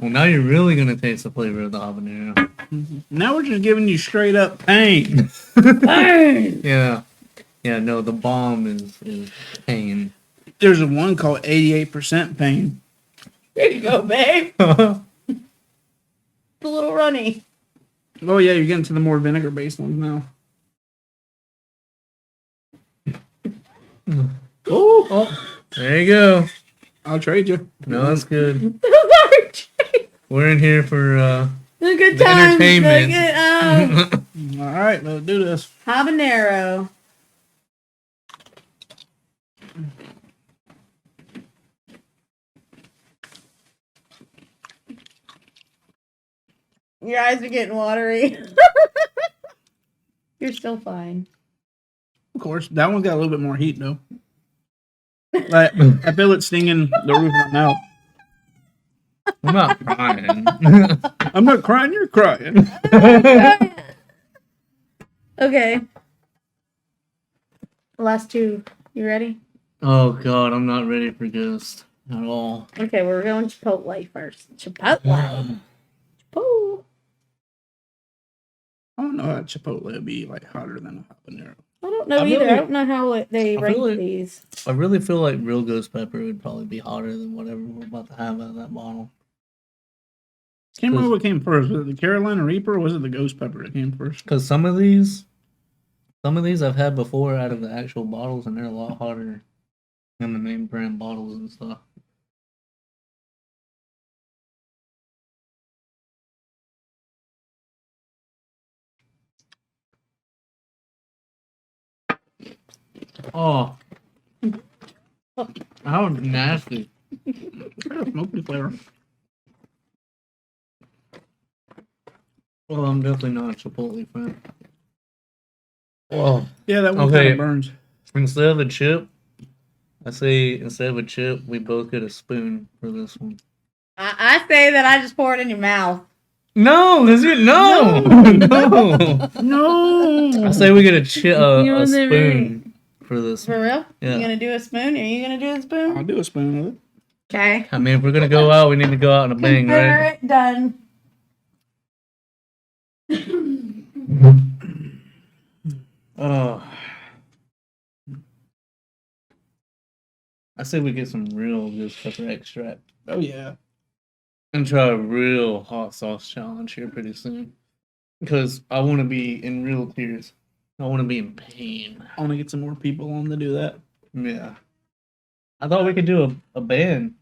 well, now you're really gonna taste the flavor of the habanero. Now we're just giving you straight up pain. Burn. Yeah, yeah. No, the bomb is pain. There's a one called 88% pain. There you go, babe. Oh It's a little runny. Oh yeah, you're getting to the more vinegar based ones now. Oh, there you go. I'll trade you. No, that's good. We're in here for The good The times. entertainment. All right, let's do this. Habanero. Your eyes are getting watery. You're still fine. Of course, that one's got a little bit more heat though. Like, I feel it stinging the roof of my mouth. I'm not crying. I'm not crying. You're crying. Okay. Last two. You ready? Oh God, I'm not ready for Ghost at all. Okay, we're going Chipotle first. Chipotle. Chipotle. I don't know how Chipotle would be like hotter than a habanero. I don't know I either. really- I don't know how they I rank feel like- these. I really feel like real ghost pepper would probably be hotter than whatever we're about to have out of that bottle. Can't remember what came first. Was it the Carolina Reaper or was it the Ghost Pepper that came first? Because some of these I've had before out of the actual bottles, and they're a lot hotter than the name brand bottles and stuff. Oh, that was nasty. Got a smoky flavor. Well, I'm definitely not a Chipotle fan. Oh, Yeah, that one Okay. kind of burns. instead of a chip, I say instead of a chip, we both get a spoon for this one. I say that I just pour it in your mouth. No, is it no? No. No. I say we get a You a was it spoon for this For one. real? Yeah. You gonna do a spoon? Are you gonna do a I'll spoon? do a spoon with it. Okay. I mean, if we're gonna go out, we need to go out in a bang, Consider right? it done. Oh. I say we get some real ghost pepper extract Oh yeah. and try a real hot sauce challenge here pretty soon. Because I want to be in real tears. I want to be in pain. I want to get some more people on to do that. Yeah. I thought we could do a band.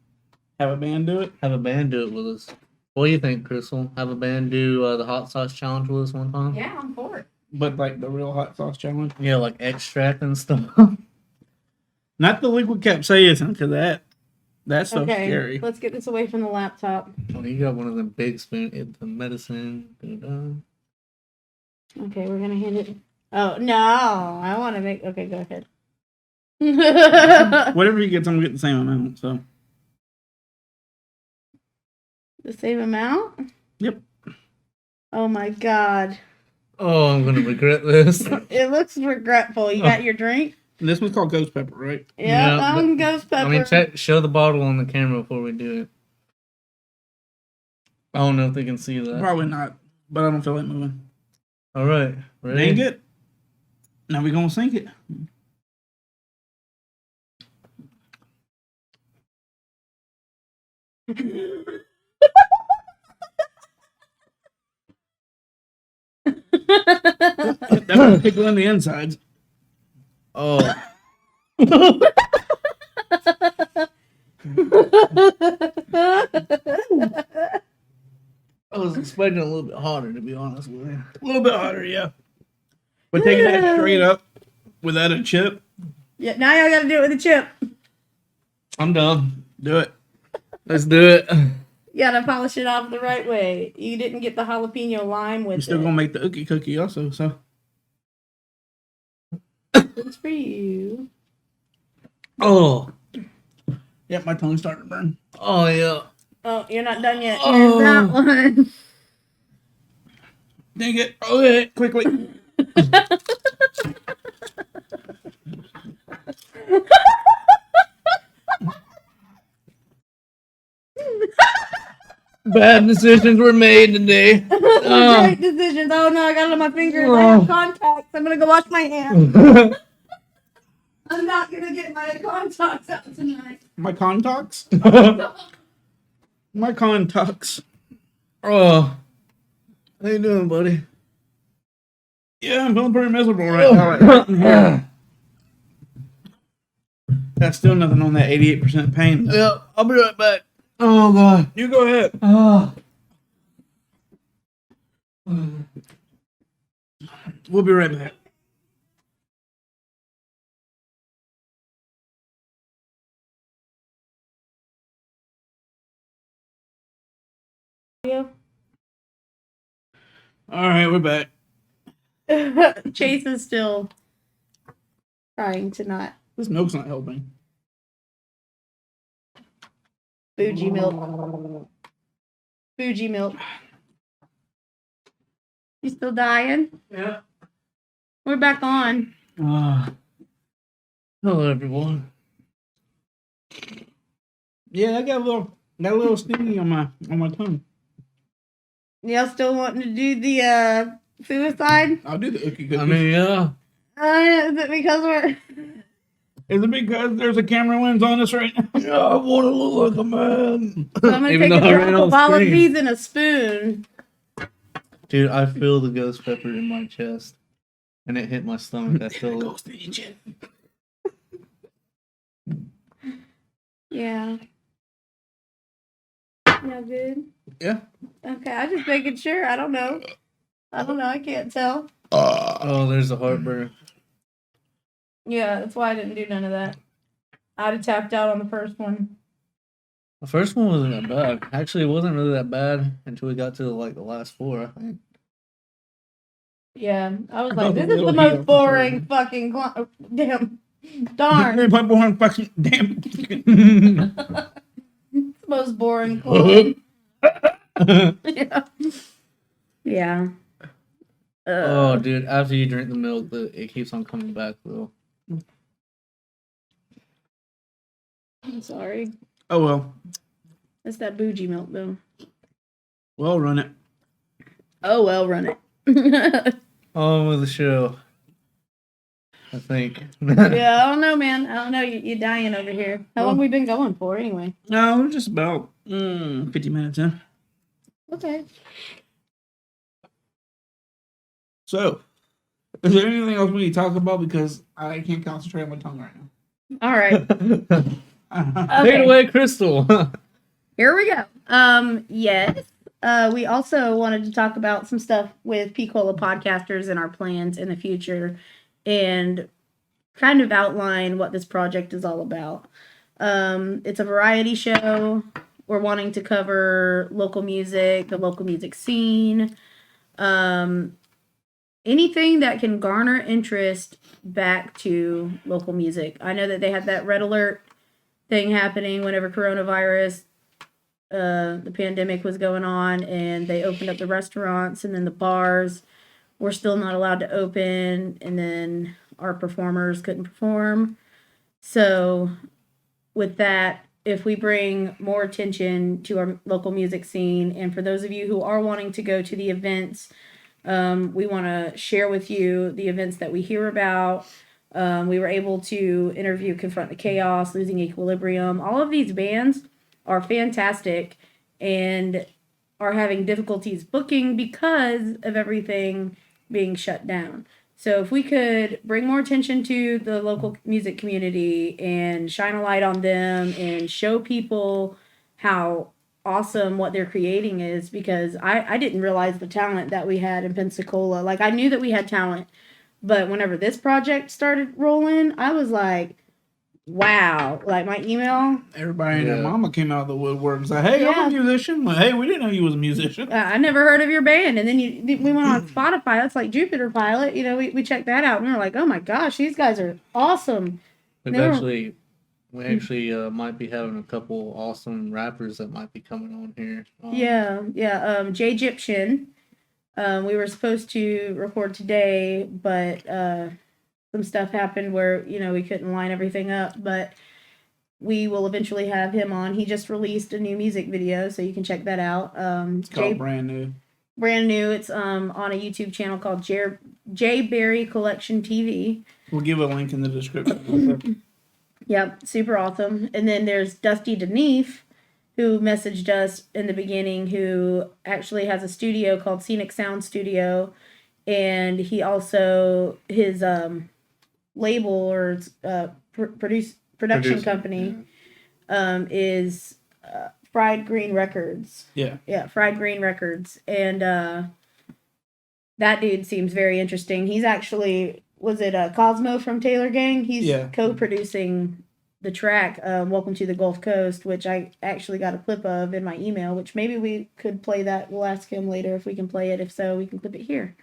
Have a band do it. Have a band do it with us. What do you think, Crystal? Have a band do the hot sauce challenge with us one time? Yeah, I'm for it. But like the real hot sauce challenge. Yeah, like extract and stuff. Not the liquid capsaicin, because that stuff's Okay, scary. let's get this away from the laptop. Oh, you got one of them big spoon. The medicine. Okay, we're gonna hand it. Oh no, I want to make. Okay, go ahead. Whatever he gets, I'm gonna get the same amount. So The same amount? Yep. Oh my god. Oh, I'm gonna regret this. It looks regretful. You got your drink? and this one's called ghost pepper, right? Yeah, Yeah, I'm ghost pepper. I mean, show the bottle on the camera before we do it. I don't know if they can see that. Probably not, but I don't feel like moving. All right, ready? Dang it! Now we gonna sink it. That's pickle in the insides. Oh, I was expecting a little bit hotter, to be honest with you. A little bit hotter, yeah. But taking that straight up without a chip, Yeah, now y'all gotta do it with a chip. I'm done. do it. Let's do it. You gotta polish it off the right way. You didn't get the jalapeno lime with You're still it. gonna make the ookie cookie also, so. It's for you. Oh, Yep, my tongue's starting to burn. oh yeah. Oh, you're not done yet. Oh. Here's that one. Dang it. Okay, quickly. Bad decisions were made today. Great decisions. Oh no, I got it on my fingers. I have contacts. I'm gonna go wash my hands. I'm not gonna get my contacts out tonight. My contacts? My contacts. Oh, how you doing, buddy? Yeah, I'm feeling pretty miserable right now. Right? That's still nothing on that 88% pain. Yeah, I'll be right back. Oh god. You go ahead. Oh. We'll be right back. All right, we're back. Chase is still trying to not. This milk's not helping. Fuji milk. Fuji milk. You still dying? Yeah. We're back on. Hello, everyone. Yeah, I got a little stingy on my tongue. Y'all still wanting to do the suicide? I'll do the ookie cookie. I mean, yeah. Is it because we're Is it because there's a camera lens on us right now? Yeah, I want to look like a man. So I'm gonna Even take a though I ran drop on of all of screen. these in a spoon. Dude, I feel the ghost pepper in my chest. And it hit my stomach. I feel it. Goes to the chin. Yeah. Yeah, good. Yeah. Okay, I'm just making sure. I don't know. I can't tell. Oh, there's the heartburn. Yeah, that's why I didn't do none of that. I'd have tapped out on the first one. The first one wasn't that bad. Actually, it wasn't really that bad until we got to like the last four, I think. Yeah, I was I like, thought this the is the little most heel for boring sure. fucking damn. Darn. Hey, put boring fucking damn. It's the most boring clone. Yeah. Yeah. Oh, dude, after you drink the milk, it keeps on coming back, though. I'm sorry. Oh well. That's that bougie milk, though. Well, run it. Oh, well, run it. On with the show. I think. Yeah, I don't know, man. I don't know. You're dying over here. How long we been going for, anyway? No, we're just about 50 minutes in. Okay. So, is there anything else we need to talk about? Because I can't concentrate on my tongue right now. All right. Take it away, Crystal. Here we go. Yes. We also wanted to talk about some stuff with Pcola podcasters and our plans in the future and kind of outline what this project is all about. It's a variety show. We're wanting to cover local music, the local music scene, anything that can garner interest back to local music. I know that they had that red alert thing happening whenever coronavirus, the pandemic was going on, and they opened up the restaurants, and then the bars were still not allowed to open, and then our performers couldn't perform. So with that, if we bring more attention to our local music scene, and for those of you who are wanting to go to the events, we want to share with you the events that we hear about. We were able to interview Confront the Chaos, Losing Equilibrium. All of these bands are fantastic and are having difficulties booking because of everything being shut down. So if we could bring more attention to the local music community and shine a light on them and show people how awesome what they're creating is, because I didn't realize the talent that we had in Pensacola. Like, I knew that we had talent, but whenever this project started rolling, I was like, wow. Like, my email, Everybody and their mama came out of the woodwork and said, "Hey, I'm a musician." Like, hey, we didn't know you was a musician. I never heard of your band. And then we went on Spotify. That's like Jupiter Pilot. You know, we checked that out and we were like, oh my gosh, these guys are awesome. We actually might be having a couple awesome rappers that might be coming on here. Jay Egyptian. We were supposed to record today, but some stuff happened where, we couldn't line everything up, but we will eventually have him on. He just released a new music video, so you can check that out. It's called Brand New. Brand new. It's on a YouTube channel called J Berry Collection TV. We'll give a link in the description. Yep, super awesome. And then there's Dusty Denise, who messaged us in the beginning, who actually has a studio called Scenic Sound Studio, and he also, his label or production company is Fried Green Records. Yeah, Fried Green Records. And that dude seems very interesting. He's actually, was it Cosmo from Taylor Gang? He's co-producing the track Welcome to the Gulf Coast, which I actually got a clip of in my email, which maybe we could play that. We'll ask him later if we can play it. If so, we can clip it here.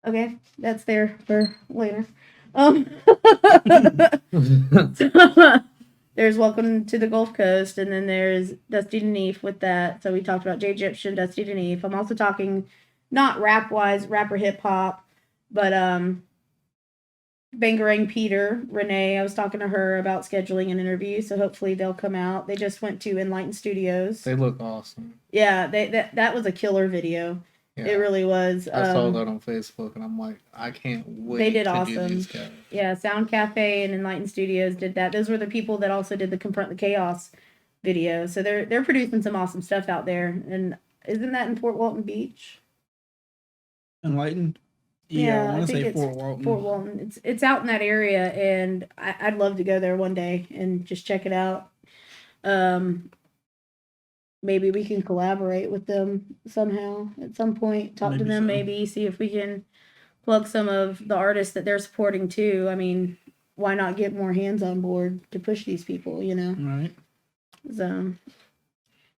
Okay, that's there for later. There's Welcome to the Gulf Coast, and then there's Dusty Denise with that. So we talked about Jay Egyptian, Dusty Denise. I'm also talking not rap-wise, rapper hip-hop, but Bangarang Peter, Renee, I was talking to her about scheduling an interview, so hopefully they'll come out. They just went to Enlighten Studios. They look awesome. Yeah, that was a killer video. Yeah. It really was. I saw that on Facebook, and I'm like, I can't wait. They did to awesome. do these guys. Yeah, Sound Cafe and Enlighten Studios did that. Those were the people that also did the Confront the Chaos video. So they're producing some awesome stuff out there. And isn't that in Fort Walton Beach? Enlightened? Yeah, I want to say Fort Walton. Fort Walton. It's out in that area, and I'd love to go there one day and just check it out. Maybe we can collaborate with them somehow at some point. Talk to them, maybe see if we can plug some of the artists that they're supporting too. I mean, why not get more hands on board to push these people, Right. So,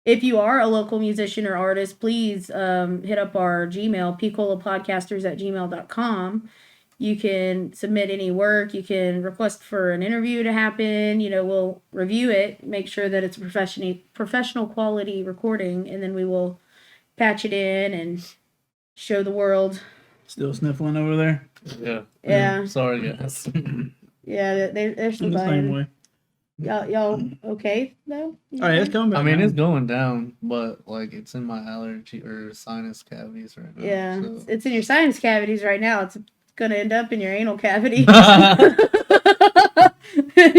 if you are a local musician or artist, please hit up our Gmail, pcolapodcasters@gmail.com. You can submit any work. You can request for an interview to happen. We'll review it, make sure that it's a professional quality recording, and then we will patch it in and show the world. Still sniffling over there? Yeah. Sorry, guys. Yeah, they're surviving. Y'all okay though? Oh, yeah, it's coming back. I mean, now. it's going down, but it's in my allergy or sinus cavities right now. Yeah, so. it's in your sinus cavities right now. It's gonna end up in your anal cavity. Your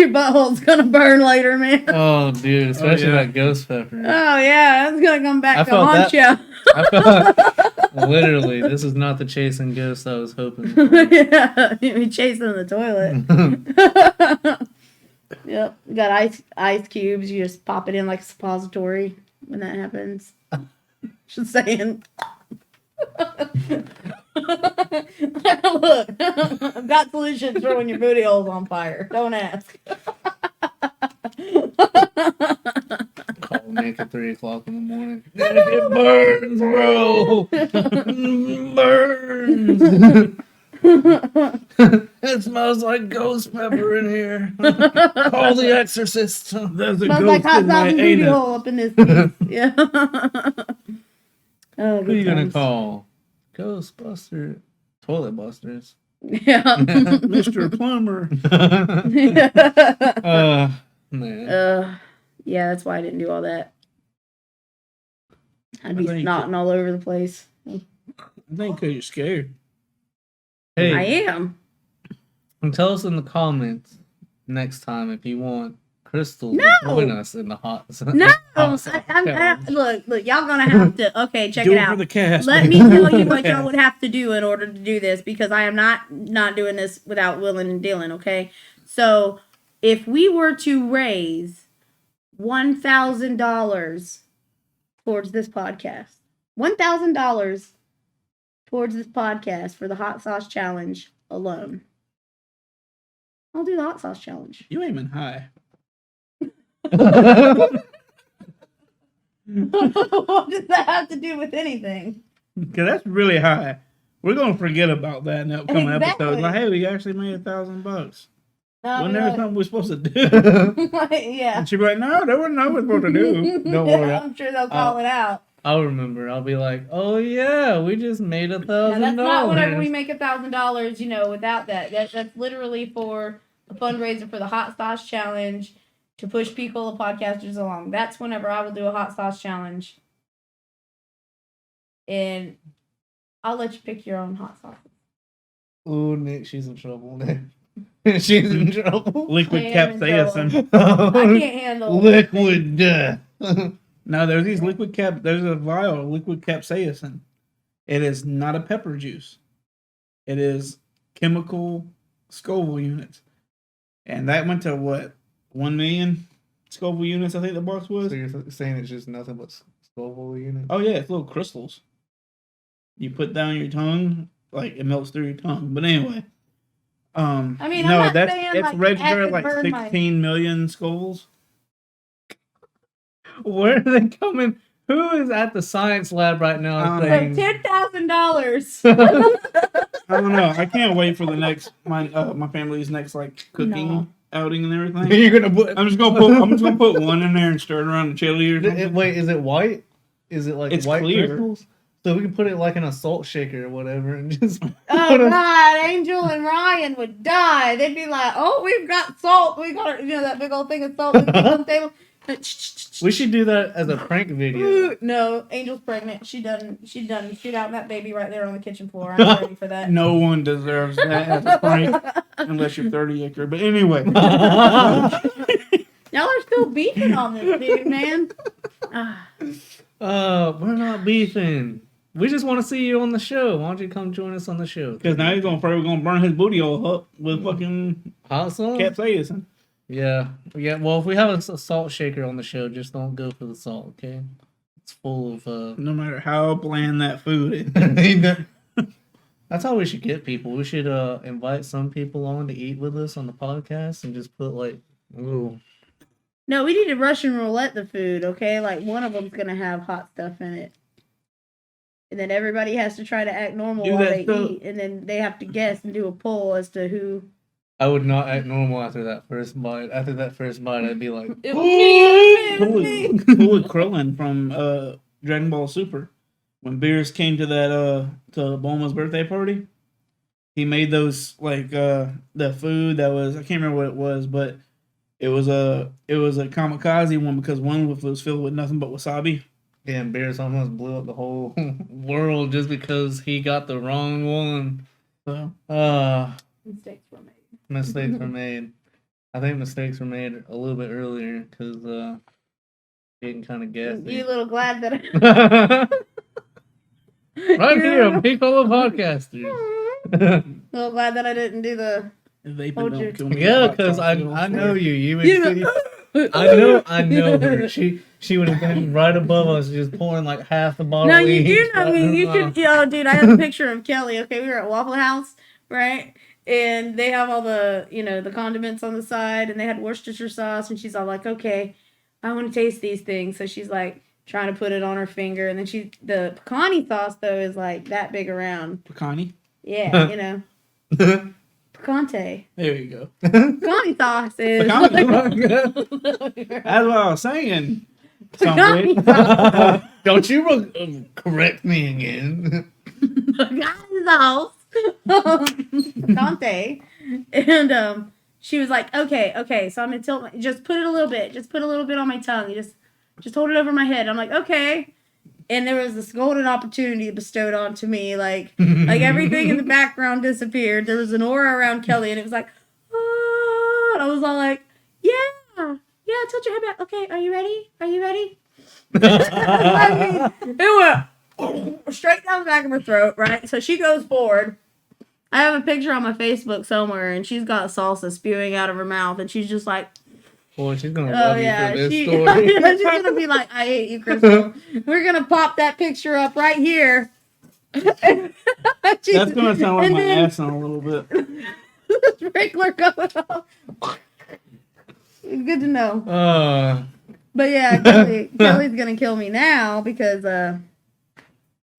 butthole's gonna burn later, man. Oh, dude, especially that ghost pepper. Oh yeah, that's gonna come back to haunt you. Literally, this is not the chasing ghost I was hoping for. Yeah, we chasing the toilet. Yep, you got ice cubes. You just pop it in like a suppository when that happens. Just saying. Look, I've got solutions for when your booty hole's on fire. Don't ask. Call Nick at 3 o'clock in the morning. It burns, bro. Burns. It smells like ghost pepper in here. Call the exorcist. There's a Smells ghost like hot in sauce my and booty anus. hole up in this piece. Yeah. Oh, Who are you good gonna times. call? Ghostbuster, Toilet Busters. Yeah. Mr. Plumber. Man. Yeah, that's why I didn't do all that. I'd be I think- snotting all over the place. I think because you're scared. Hey, I am. and tell us in the comments next time if you want Crystal No! to join us in the hot. No, hot sauce challenge. look, y'all gonna have to. Okay, check Do it it out. for the cast. Let man. me tell you what y'all would have to do in order to do this, because I am not doing this without willing and dealing. Okay, so if we were to raise $1,000 towards this podcast, $1,000 towards this podcast for the hot sauce challenge alone, I'll do the hot sauce challenge. You aiming high. What does that have to do with anything? Because that's really high. We're going to forget about that in the upcoming Exactly. episode. Like, hey, we actually made $1,000. No, Wasn't we there don't- something we're supposed to do? yeah. And she'd be like, no, there wasn't nothing we're supposed to do. Don't worry. I'm sure they'll call it out. I'll remember. I'll be like, oh yeah, we just made Now, $1,000. that's not whenever we make $1,000, without that. That's literally for a fundraiser for the hot sauce challenge to push Pcola podcasters along. That's whenever I will do a hot sauce challenge. And I'll let you pick your own hot sauce. Oh, Nick, she's in trouble. Nick. She's in trouble. Liquid I am in capsaicin. I can't handle Liquid death. No, there's these there's a vial of liquid capsaicin. It is not a pepper juice. It is chemical Scoville units. And that went to what? 1 million Scoville units, I think the box was. So you're saying it's just nothing but Scoville unit? Oh yeah, it's little crystals. You put down your tongue, like it melts through your tongue. But anyway. I mean, I'm no, not that's saying, it's like, registered acid at like burn my- 16 million Scovilles. Where are they coming? Who is at the science lab right now For For saying... $10,000. I don't know. I can't wait for the next my family's next like cooking No. outing and everything. You're gonna put... I'm just gonna put one in there and stir it around the chili or something. Wait, is it white? Is it like It's white clear. crystals? So we can put it like in a salt shaker or whatever and just... Oh God, Angel and Ryan would die. They'd be like, "Oh, we've got salt. We got that big old thing of salt we keep on the table." We should do that as a prank video. No, Angel's pregnant. She done shoot out that baby right there on the kitchen floor. I'm not ready for that. No one deserves that as a prank unless you're 30 acre. But anyway, Y'all are still beefing on this dude, man. Ah. We're not beefing. We just want to see you on the show. Why don't you come join us on the show? because now he's probably gonna burn his booty all up with fucking Hot sauce? capsaicin. Yeah. Well, if we have a salt shaker on the show, just don't go for the salt, okay? It's full of... No matter how bland that food is. That's how we should get people. We should invite some people on to eat with us on the podcast and just put like... Ooh. No, we need to Russian roulette the food, okay? Like one of them's gonna have hot stuff in it. And then everybody has to try to act normal Do while that they stuff. eat, and then they have to guess and do a poll as to who. I would not act normal after that first bite. After that first bite, I'd be like... It was me, it was me. Cool with Krillin from Dragon Ball Super. When Beerus came to that to Bulma's birthday party, he made those like the food that was, I can't remember what it was, but it was a kamikaze one because one was filled with nothing but wasabi. Yeah, and Bears almost blew up the whole world just because he got the wrong one. So Mistakes were made. Mistakes were made. I think mistakes were made a little bit earlier because getting kind of You gassy. a little glad that Right here on Pcola Podcasters. So glad that I didn't do the. Vaping Hold don't your- kill me. Yeah, Hot because sauce I will. know you. You would You see. know- I know her. She would have been right above us, just pouring like half the bottle. No, you do each know right in me. her You mouth. should. Oh, dude, I have a picture of Kelly. Okay, we were at Waffle House, right? And they have all the, the condiments on the side, and they had Worcestershire sauce, and she's all like, "Okay, I want to taste these things." So she's like trying to put it on her finger, and then the pecani sauce though is like that big around. Pecani. Yeah, picante. There you go. Pecani sauce is. That's what I was saying. Pecani Something. sauce. Don't you correct me again. Pecani sauce. Picante. And she was like, okay, so I'm gonna just put it a little bit. Just put a little bit on my tongue. You just hold it over my head. I'm like, okay. And there was this golden opportunity bestowed onto me. Like everything in the background disappeared. There was an aura around Kelly, and it was like, oh, and I was all like, yeah, tilt your head back. Okay, are you ready? I mean, it went straight down the back of her throat, right? So she goes forward. I have a picture on my Facebook somewhere, and she's got salsa spewing out of her mouth, and she's just like, Boy, she's gonna love you for this she's story. gonna be like, I hate you, Crystal. We're gonna pop that picture up right here. That's gonna sound like And my then- ass on a little bit. Sprinkler going off. It's good to know. But yeah, Kelly's gonna kill me now because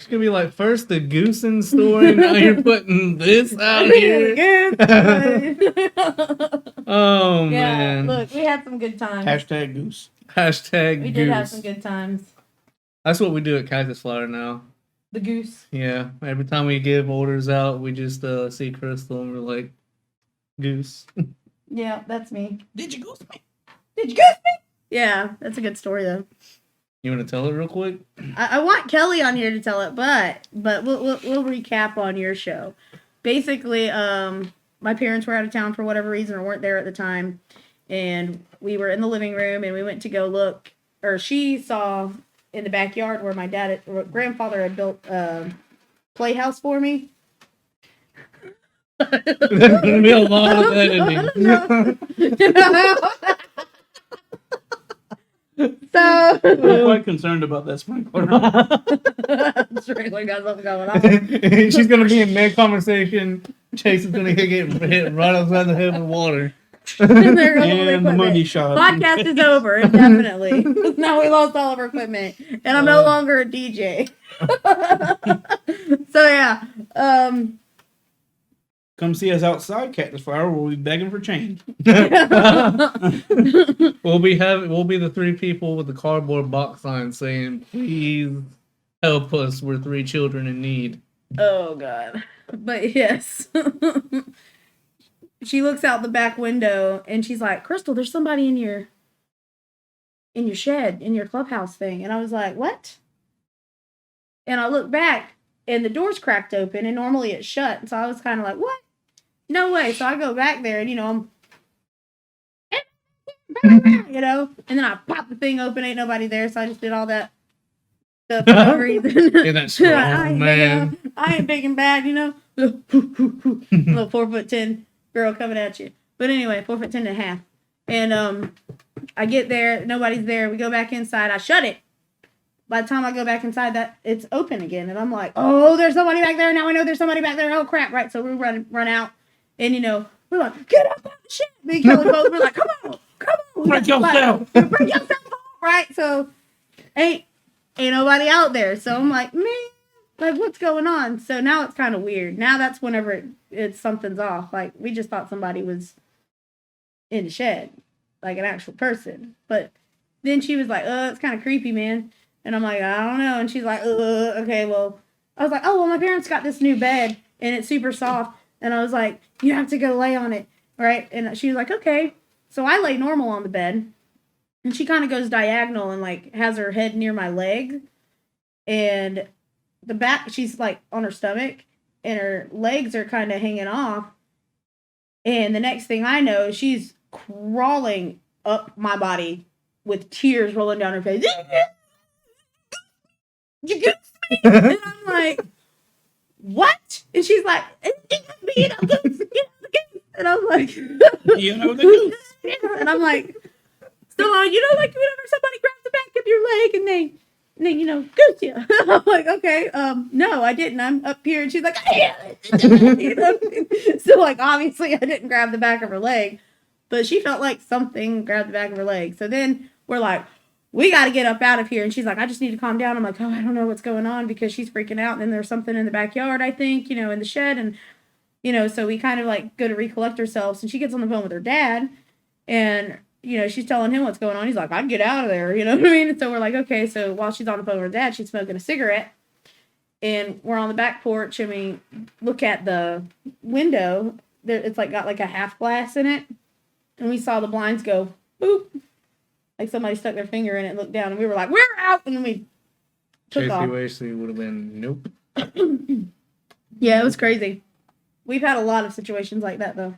It's gonna be like first the goosing story, now you're putting this out here. Oh yeah, man. look, we had some good times. Hashtag goose. Hashtag We goose. did have some good times. That's what we do at Cactus Flower now. The goose. Yeah. Every time we give orders out, we just see Crystal and we're like, goose. Yeah, that's me. Did you goose me? Did you goose me? Yeah, that's a good story though. You want to tell it real quick? I want Kelly on here to tell it, but we'll recap on your show. Basically, my parents were out of town for whatever reason or weren't there at the time, and we were in the living room and we went to go look, or she saw in the backyard where my grandfather had built a playhouse for me. There's gonna be a lot of editing. So I'm quite concerned about that sprinkler. Sprinkler got something going on. She's gonna be in mid conversation. Chase is gonna get hit right outside the head with water. And there goes all the And the money equipment. shot. Podcast is over, indefinitely. Now we lost all of our equipment, and I'm no longer a DJ. So yeah, Come see us outside Cactus Flower. We'll be begging for change. We'll be the three people with the cardboard box sign saying, "Please help us. We're three children in need." oh god, but yes. She looks out the back window and she's like, "Crystal, there's somebody in your shed, in your clubhouse thing." And I was like, "What?" And I look back and the door's cracked open and normally it's shut. So I was kind of like, "What? No way." So I go back there and I'm and then I pop the thing open, ain't nobody there, so I just did all that stuff for no reason. Yeah, that strong man. I ain't big and bad, Little 4'10" girl coming at you. But anyway, 4'10" and a half. And I get there, nobody's there. We go back inside. I shut it. By the time I go back inside, it's open again, and I'm like, "Oh, there's somebody back there. Now I know there's somebody back there. Oh crap!" Right, so we run out, and we're like, "Get up, shit!" Me and Kelly both. We're like, "Come on!" Break yourself. Bring yourself home, right? So ain't nobody out there. So I'm like, man, like what's going on? So now it's kind of weird. Now that's whenever it's something's off. Like we just thought somebody was in the shed, like an actual person. But then she was like, it's kind of creepy, man. And I'm like, I don't know. And she's like, okay, well, I was like, oh, well, my parents got this new bed and it's super soft. And I was like, you have to go lay on it, right? And she was like, okay. So I lay normal on the bed, and she kind of goes diagonal and like has her head near my leg, and the back, she's like on her stomach, and her legs are kind of hanging off. And the next thing I know, she's crawling up my body with tears rolling down her face. You goose And I'm like, what? And she's like, goose. And I'm like, You know the goose. and I'm like, so you know, like whenever somebody grabs the back of your leg and they goose you. I'm like, okay, no, I didn't. I'm up here, and she's like, you know? So like, obviously, I didn't grab the back of her leg, but she felt like something grabbed the back of her leg. So then we're like, we got to get up out of here. And she's like, I just need to calm down. I'm like, oh, I don't know what's going on, because she's freaking out. And then there's something in the backyard, I think, in the shed. And, so we kind of like go to recollect ourselves. And she gets on the phone with her dad, and, she's telling him what's going on. He's like, I'd get out of there. You know what I mean? And so we're like, okay. So while she's on the phone with her dad, she's smoking a cigarette. And we're on the back porch, and we look at the window. It's like got like a half glass in it. And we saw the blinds go boop. Like somebody stuck their finger in it and looked down, and we were like, we're out. And then we took off. Wasey would have been nope. Yeah, it was crazy. We've had a lot of situations like that, though.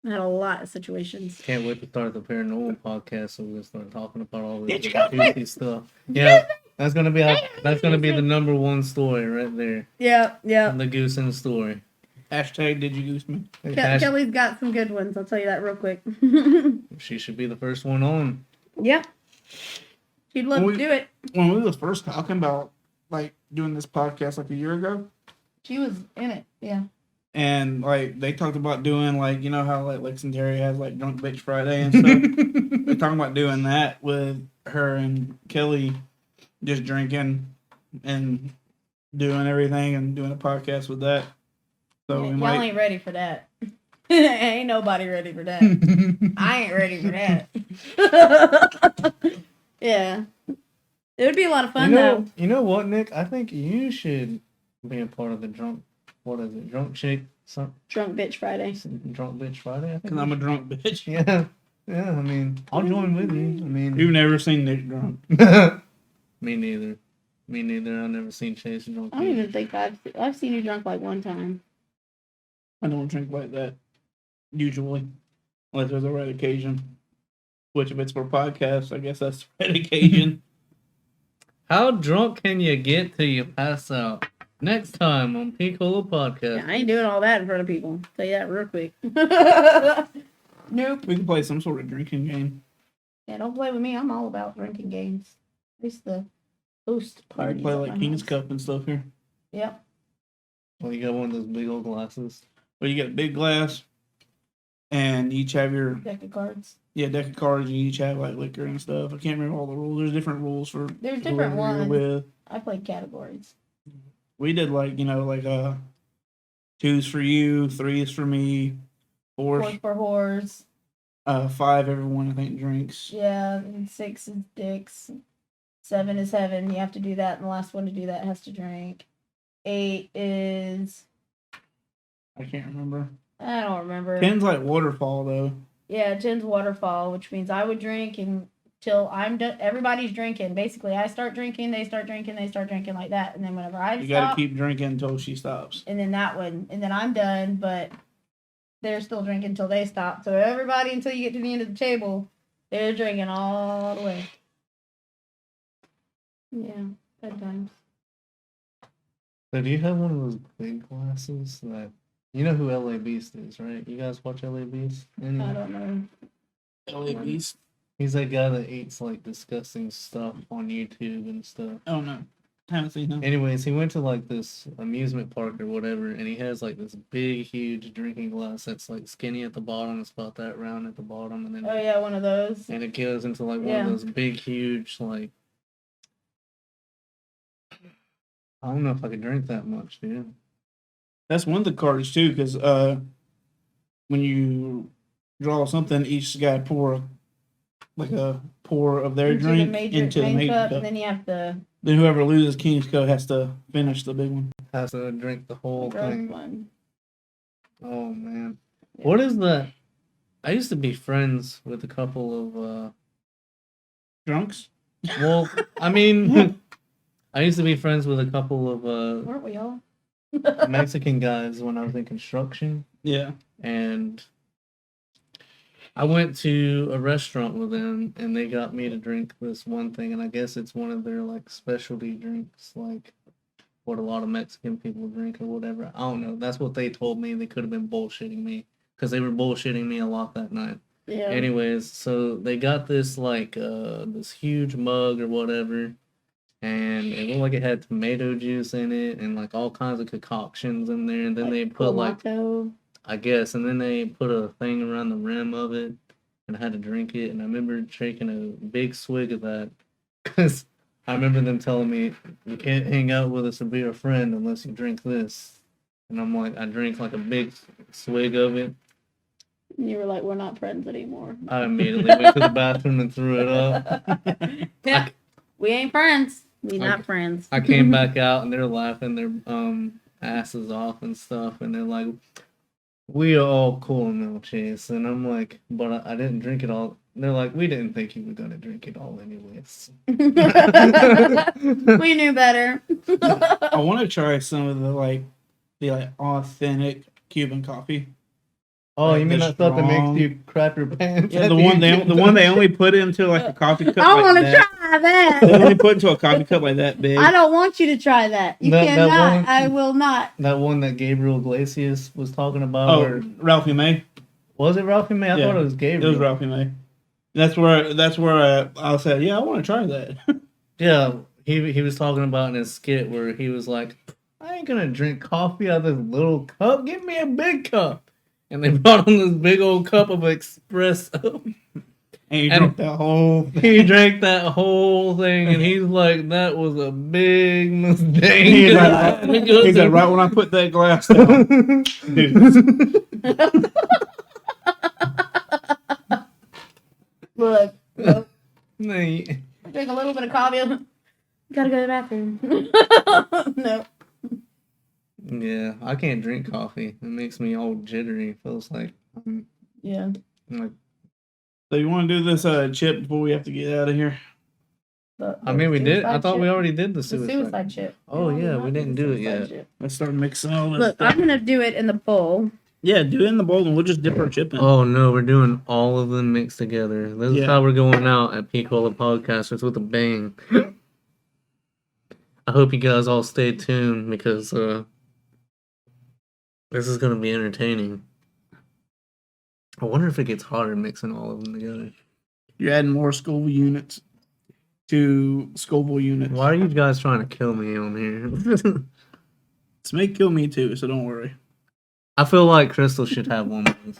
Had a lot of situations. Can't wait to start the paranormal podcast, so we're gonna start talking about all this Did you go goofy stuff. Yeah, that's gonna be the number one story right there. Yeah. The goose in the story. Hashtag did you goose me? Kelly's got some good ones. I'll tell you that real quick. She should be the first one on. Yeah. She'd love to do it. When we was first talking about like doing this podcast like a year ago, She was in it. Yeah. and like they talked about doing like how like Lex and Terry has like Drunk Bitch Friday and stuff. They're talking about doing that with her and Kelly, just drinking and doing everything and doing a podcast with that. So we Y'all might. ain't ready for that. Ain't nobody ready for that. I ain't ready for that. Yeah. It would be a lot of fun, though. You know what, Nick? I think you should be a part of the drunk chick, Drunk Bitch Friday. drunk bitch Friday. I think. Because I'm a drunk bitch. Yeah. I mean, I'll join with you. I mean, You've never seen Nick drunk. Me neither. I've never seen Chase drunk. I don't even think I've seen you drunk like one time. I don't drink like that usually, unless there's a right occasion. Which, if it's for podcasts, I guess that's the right occasion. How drunk can you get till you pass out? Next time on Pcola Podcast. Yeah, I ain't doing all that in front of people. I'll tell you that real quick. Nope. We can play some sort of drinking game. Yeah, don't play with me. I'm all about drinking games. At least the host We parties. can play at like my King's house. Cup and stuff here. Yep. Well, you got one of those big old glasses. But you get a big glass, and you each have your Deck of cards. deck of cards, and you each have like liquor and stuff. I can't remember all the rules. There's different rules for There's different whoever you're ones. with. I played categories. We did like 2's for you, 3's for me, 4's, Four for whores. 5 everyone I think drinks. Yeah, and 6 is dicks. 7 is heaven. You have to do that, and the last one to do that has to drink. 8 is I can't remember. I don't remember. 10's like waterfall though. Yeah, 10's waterfall, which means I would drink until I'm done. Everybody's drinking. Basically, I start drinking, they start drinking, like that, and then whenever I You stop, gotta keep drinking until she stops. and then that one, and then I'm done, but they're still drinking until they stop. So everybody, until you get to the end of the table, they're drinking all the way. Yeah, good times. So do you have one of those big glasses that you know who LA Beast is, right? You guys watch LA Beast? I don't know. LA Beast. He's that guy that eats like disgusting stuff on YouTube and stuff. Oh no. Haven't seen him. Anyways, he went to like this amusement park or whatever, and he has like this big, huge drinking glass that's like skinny at the bottom. It's about that round at the bottom, and then Oh yeah, one of those. and it goes into like one Yeah. of those big, huge like. I don't know if I could drink that much, dude. That's one of the cards too, because when you draw something, each guy pour like a pour of their drink into the major cup. and then you have the Then whoever loses King's Cup has to finish the big one. Has to drink the whole gross thing. one. Oh man, Yeah. what is that? I used to be friends with a couple of. Drunks? Well, I mean, I used to be friends with a couple of Weren't we all? Mexican guys when I was in construction, Yeah. and I went to a restaurant with them, and they got me to drink this one thing, and I guess it's one of their like specialty drinks. Like what a lot of Mexican people drink or whatever. I don't know. That's what they told me. They could have been bullshitting me because they were bullshitting me a lot that night. Yeah. Anyways, so they got this like this huge mug or whatever, and it looked like it had tomato juice in it and like all kinds of concoctions in there. And then they put Clamato. I guess, and then they put a thing around the rim of it, and I had to drink it. And I remember taking a big swig of that because I remember them telling me you can't hang out with us or be our friend unless you drink this. And I'm like, I drank like a big swig of it. And you were like, we're not friends anymore. I immediately went to the bathroom and threw it up. Yeah, we ain't friends. We not friends. I came back out and they're laughing their asses off and stuff, and they're like, "We are all cool now, Chase." And I'm like, "But I didn't drink it all." And they're like, "We didn't think you were gonna drink it all, anyways." We knew better. I want to try some of the authentic Cuban coffee. Oh, Like you mean the that stuff that strong- makes you crap your pants? Yeah, at the one end? they only put into like a coffee cup. I want to that. try They that. only put into a coffee cup like that big. I don't want you to try that. You That cannot. one- I will not. That one that Gabriel Iglesias was talking about. Oh, Or, Ralphie May. was it Ralphie May? I Yeah, thought it was It Gabriel. was Ralphie May. That's where I said, yeah, I want to try that. Yeah, he was talking about in his skit where he was like, I ain't gonna drink coffee out of this little cup. Give me a big cup. And they brought him this big old cup of espresso. And you And- drank that whole thing. He drank that whole thing, and he's like, "That was a big mistake." He's like, right when I put that glass down. Dude. Look, Mate. drink a little bit of coffee. Gotta go to the bathroom. No. Yeah, I can't drink coffee. It makes me all jittery. Feels like Yeah. like. So you want to do this chip before we have to get out of here? I mean, we did. I suicide thought we chip. already did the The suicide. suicide chip. Oh, No, yeah, not we didn't the do it suicide yet. chip. Let's start mixing all this Look, stuff. I'm gonna do it in the bowl. Yeah, do it in the bowl and we'll just dip our chip in. Oh no, we're doing all of them mixed together. This is Yeah. how we're going out at Pcola Podcasters with a bang. I hope you guys all stay tuned because this is gonna be entertaining. I wonder if it gets hotter mixing all of them together. You're adding more Scoville units to Scoville units. Why are you guys trying to kill me on here? This may kill me too, so don't worry. I feel like Crystal should have one of these.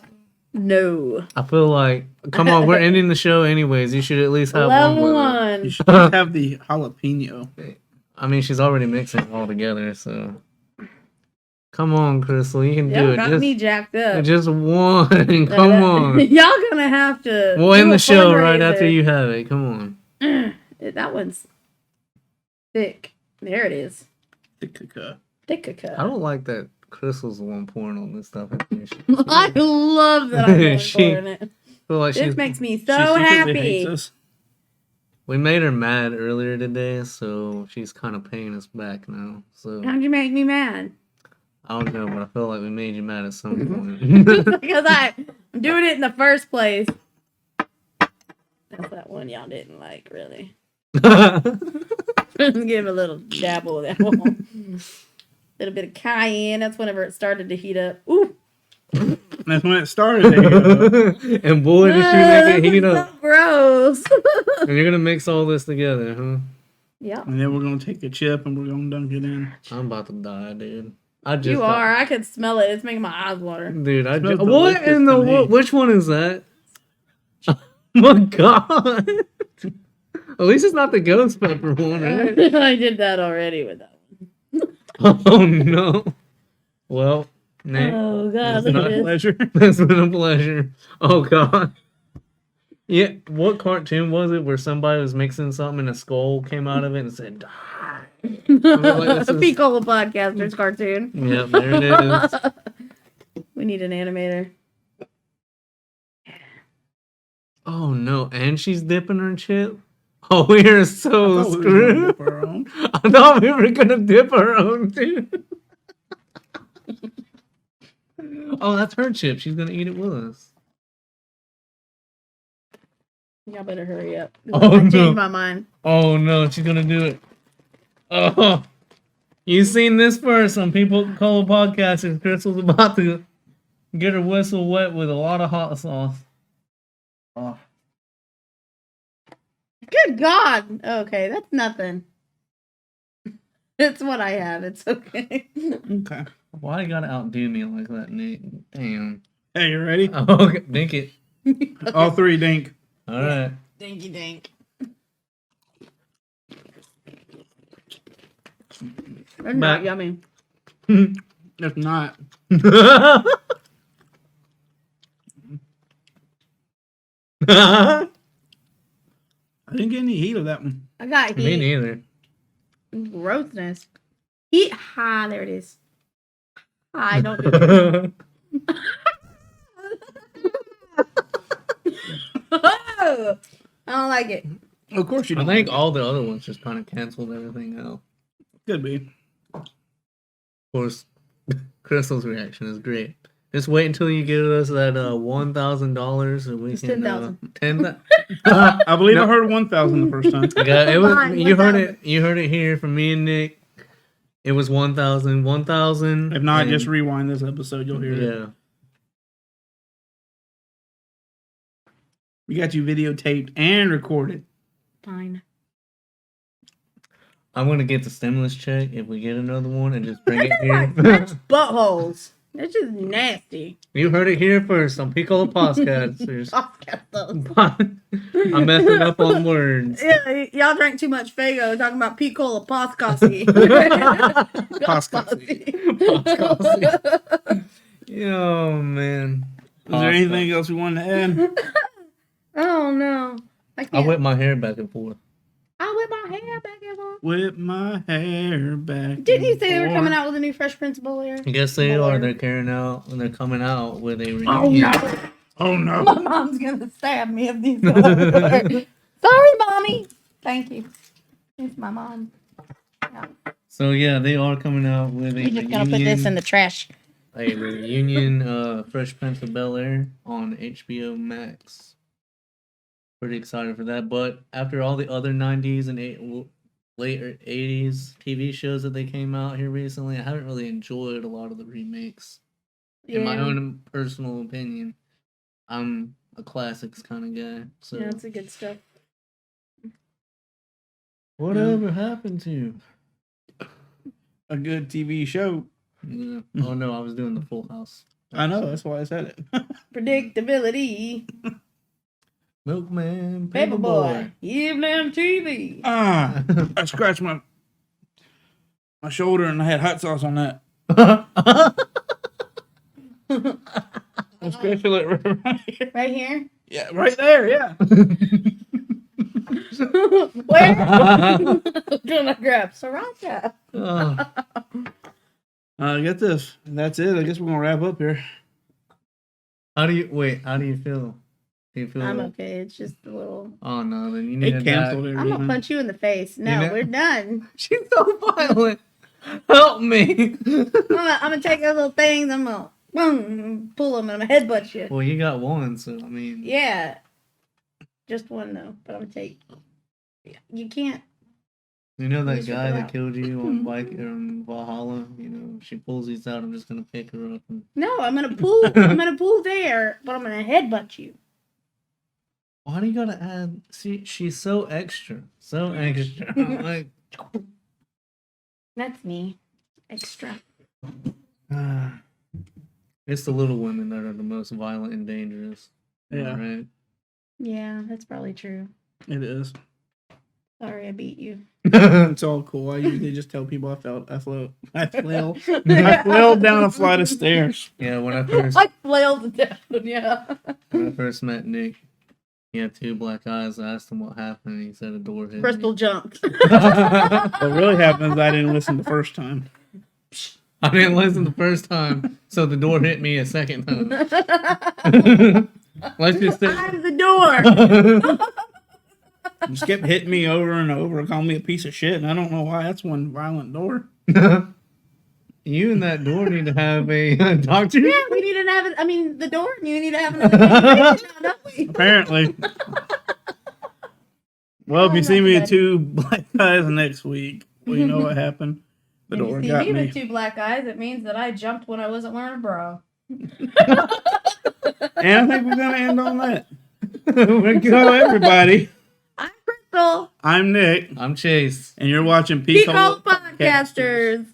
No. I feel like, come on, we're ending the show anyways. You should at least have Level one. You one. should just have the jalapeno. I mean, she's already mixing all together, so. Come on, Crystal, you can do Y'all it. got me jacked up. Just one. Come on. Y'all gonna have to. We'll do end a the show right after fundraiser. you have it. Come on. That one's thick. There it is. Thick I don't like that Crystal's the one pouring on this stuff. I love that I'm going She- for it. feel like This she's, makes me She so secretly happy. hates us. we made her mad earlier today, so she's kind of paying us back now. So How'd you make me mad? I don't know, but I feel like we made you mad at some point. Because I'm doing it in the first place. That's that one y'all didn't like, really. Give a little dabble of that one. Little bit of cayenne. That's whenever it started to heat up. Ooh. That's when it started. There you go. And boy, did she make it heat So up. gross. And you're gonna mix all this together, huh? Yeah. And then we're gonna take a chip and we're gonna dunk it in. I'm about to die, dude. I just You are. I could smell it. It's making my eyes water. Dude, I Smells just what delicious in the to me. which one is that? Oh my god! At least it's not the ghost pepper one, right? I did that already with that one. Oh no! Well, Nate, Oh god, It's look not at this. Pleasure. it's been a pleasure. Oh god. Yeah, what cartoon was it where somebody was mixing something and a skull came out of it and said, "Die"? like, this is- Pcola Podcasters cartoon. Yep, there it is. We need an animator. Oh no! And she's dipping her chip. Oh, we are I so thought we was gonna screwed. dip our own. I thought we were gonna dip our own too. Oh, that's her chip. She's gonna eat it with us. Y'all better hurry up. Oh, I changed no. my mind. Oh no, she's gonna do it. Oh, You seen this first on Pcola podcast, and Crystal's about to get her whistle wet with a lot of hot sauce. Oh. Good God. Okay, that's nothing. It's what I have. It's okay. Okay. Why you gotta outdo me like that, Nick? Damn. Hey, you ready? Oh, okay. Dink it. All three dink. All right. Dinky dink. They're not yummy. If not, I didn't get any heat of that one. I got Me heat. neither. Grossness. Heat high. There it is. I don't do that. I don't like it. Of course you I don't. think all the other ones just kind of canceled everything out. Could be. Of course, Crystal's reaction is great. Just wait until you give us that $1,000 and we It's can 10,000. 10,000. I believe No. I heard 1,000 the first time. Yeah, it was. Fine, You heard 1,000. it. You heard it here from me and Nick. It was 1,000. 1,000. If not, and- just rewind this episode. You'll hear it. yeah. We got you videotaped and recorded. Fine. I'm gonna get the stimulus check if we get another one and just bring it here. French buttholes. That's just nasty. You heard it here first on Pcola Podcasters. Podcast. I'm messing up on words. Yeah, y'all drank too much Fago talking about Pcola Poscosi. Poscosi. Oh man. Is there anything else we wanted to add? Oh no. I I whip my hair back and forth. I whip my hair back and forth. Whip my hair back. Didn't you and say they were forth. coming out with a new Fresh Prince of Bel-Air? I guess they Boy. are. They're carrying out and they're coming out with a Oh reunion. no. Oh no. My mom's gonna stab me if these go over. Sorry, mommy. Thank you. It's my mom. Yeah. So yeah, they are coming out with a We're just gonna put this in the trash. a reunion Fresh Prince of Bel-Air on HBO Max. Pretty excited for that. But after all the other 90s and later 80s TV shows that they came out here recently, I haven't really enjoyed a lot of the remakes. In my own personal opinion, I'm a classics kind of guy. So Yeah, that's a good stuff. whatever happened to? A good TV show. Yeah. Oh no, I was doing the Full House. I know. That's why I said it. Predictability. Milkman, Paperboy. Evening TV. Ah, I scratched my shoulder and I had hot sauce on that. I scratched it right here. Right here. Yeah, right there. Yeah. Where? I'm trying to grab sriracha. Oh. Get this. That's it. I guess we're gonna wrap up here. How do you feel? Do you feel? I'm okay. It's just a little. Oh no, then you need They to canceled die. I'm gonna everything. punch you in the face. No, You know- we're done. She's so violent. Help me. I'm gonna take those little things. I'm gonna boom, pull them, and I'm gonna headbutt you. Well, you got one, so I mean. Yeah, just one though. But I'm gonna take. You can't. You know that Just guy rip it that out. killed you on Valhalla? You know, she pulls these out. I'm just gonna pick her up and. No, I'm gonna pull. I'm gonna pull there, but I'm gonna headbutt you. Why do you gotta add? See, she's so extra, so extra. I'm like, That's me. Extra. it's the little women that are the most violent and dangerous. Yeah, Right. Yeah, that's probably true. it is. Sorry, I beat you. It's all cool. I usually just tell people I flailed down a flight of stairs. Yeah, when I first I flailed down. Yeah. when I first met Nick, he had two black eyes. I asked him what happened, and he said a door hit Crystal me. jumped. What really happened is I didn't listen the first time. I didn't listen the first time, so the door hit me a second time. Let's just say. I'm the door. Just kept hitting me over and over, calling me a piece of shit, and I don't know why. That's one violent door. You and that door need to have a doctor. Yeah, we need to have. I mean, the door. You need to have another conversation now, don't we? Apparently. Well, if Oh, you see not me bad. with two black guys next week, well, you know what happened. If you Fedora see got me me. with 2 black eyes, it means that I jumped when I wasn't wearing a bra. And I think we're gonna end on that. Hello, everybody. I'm Crystal. I'm Nick, I'm Chase. and you're watching Pcola Pcola Podcasters.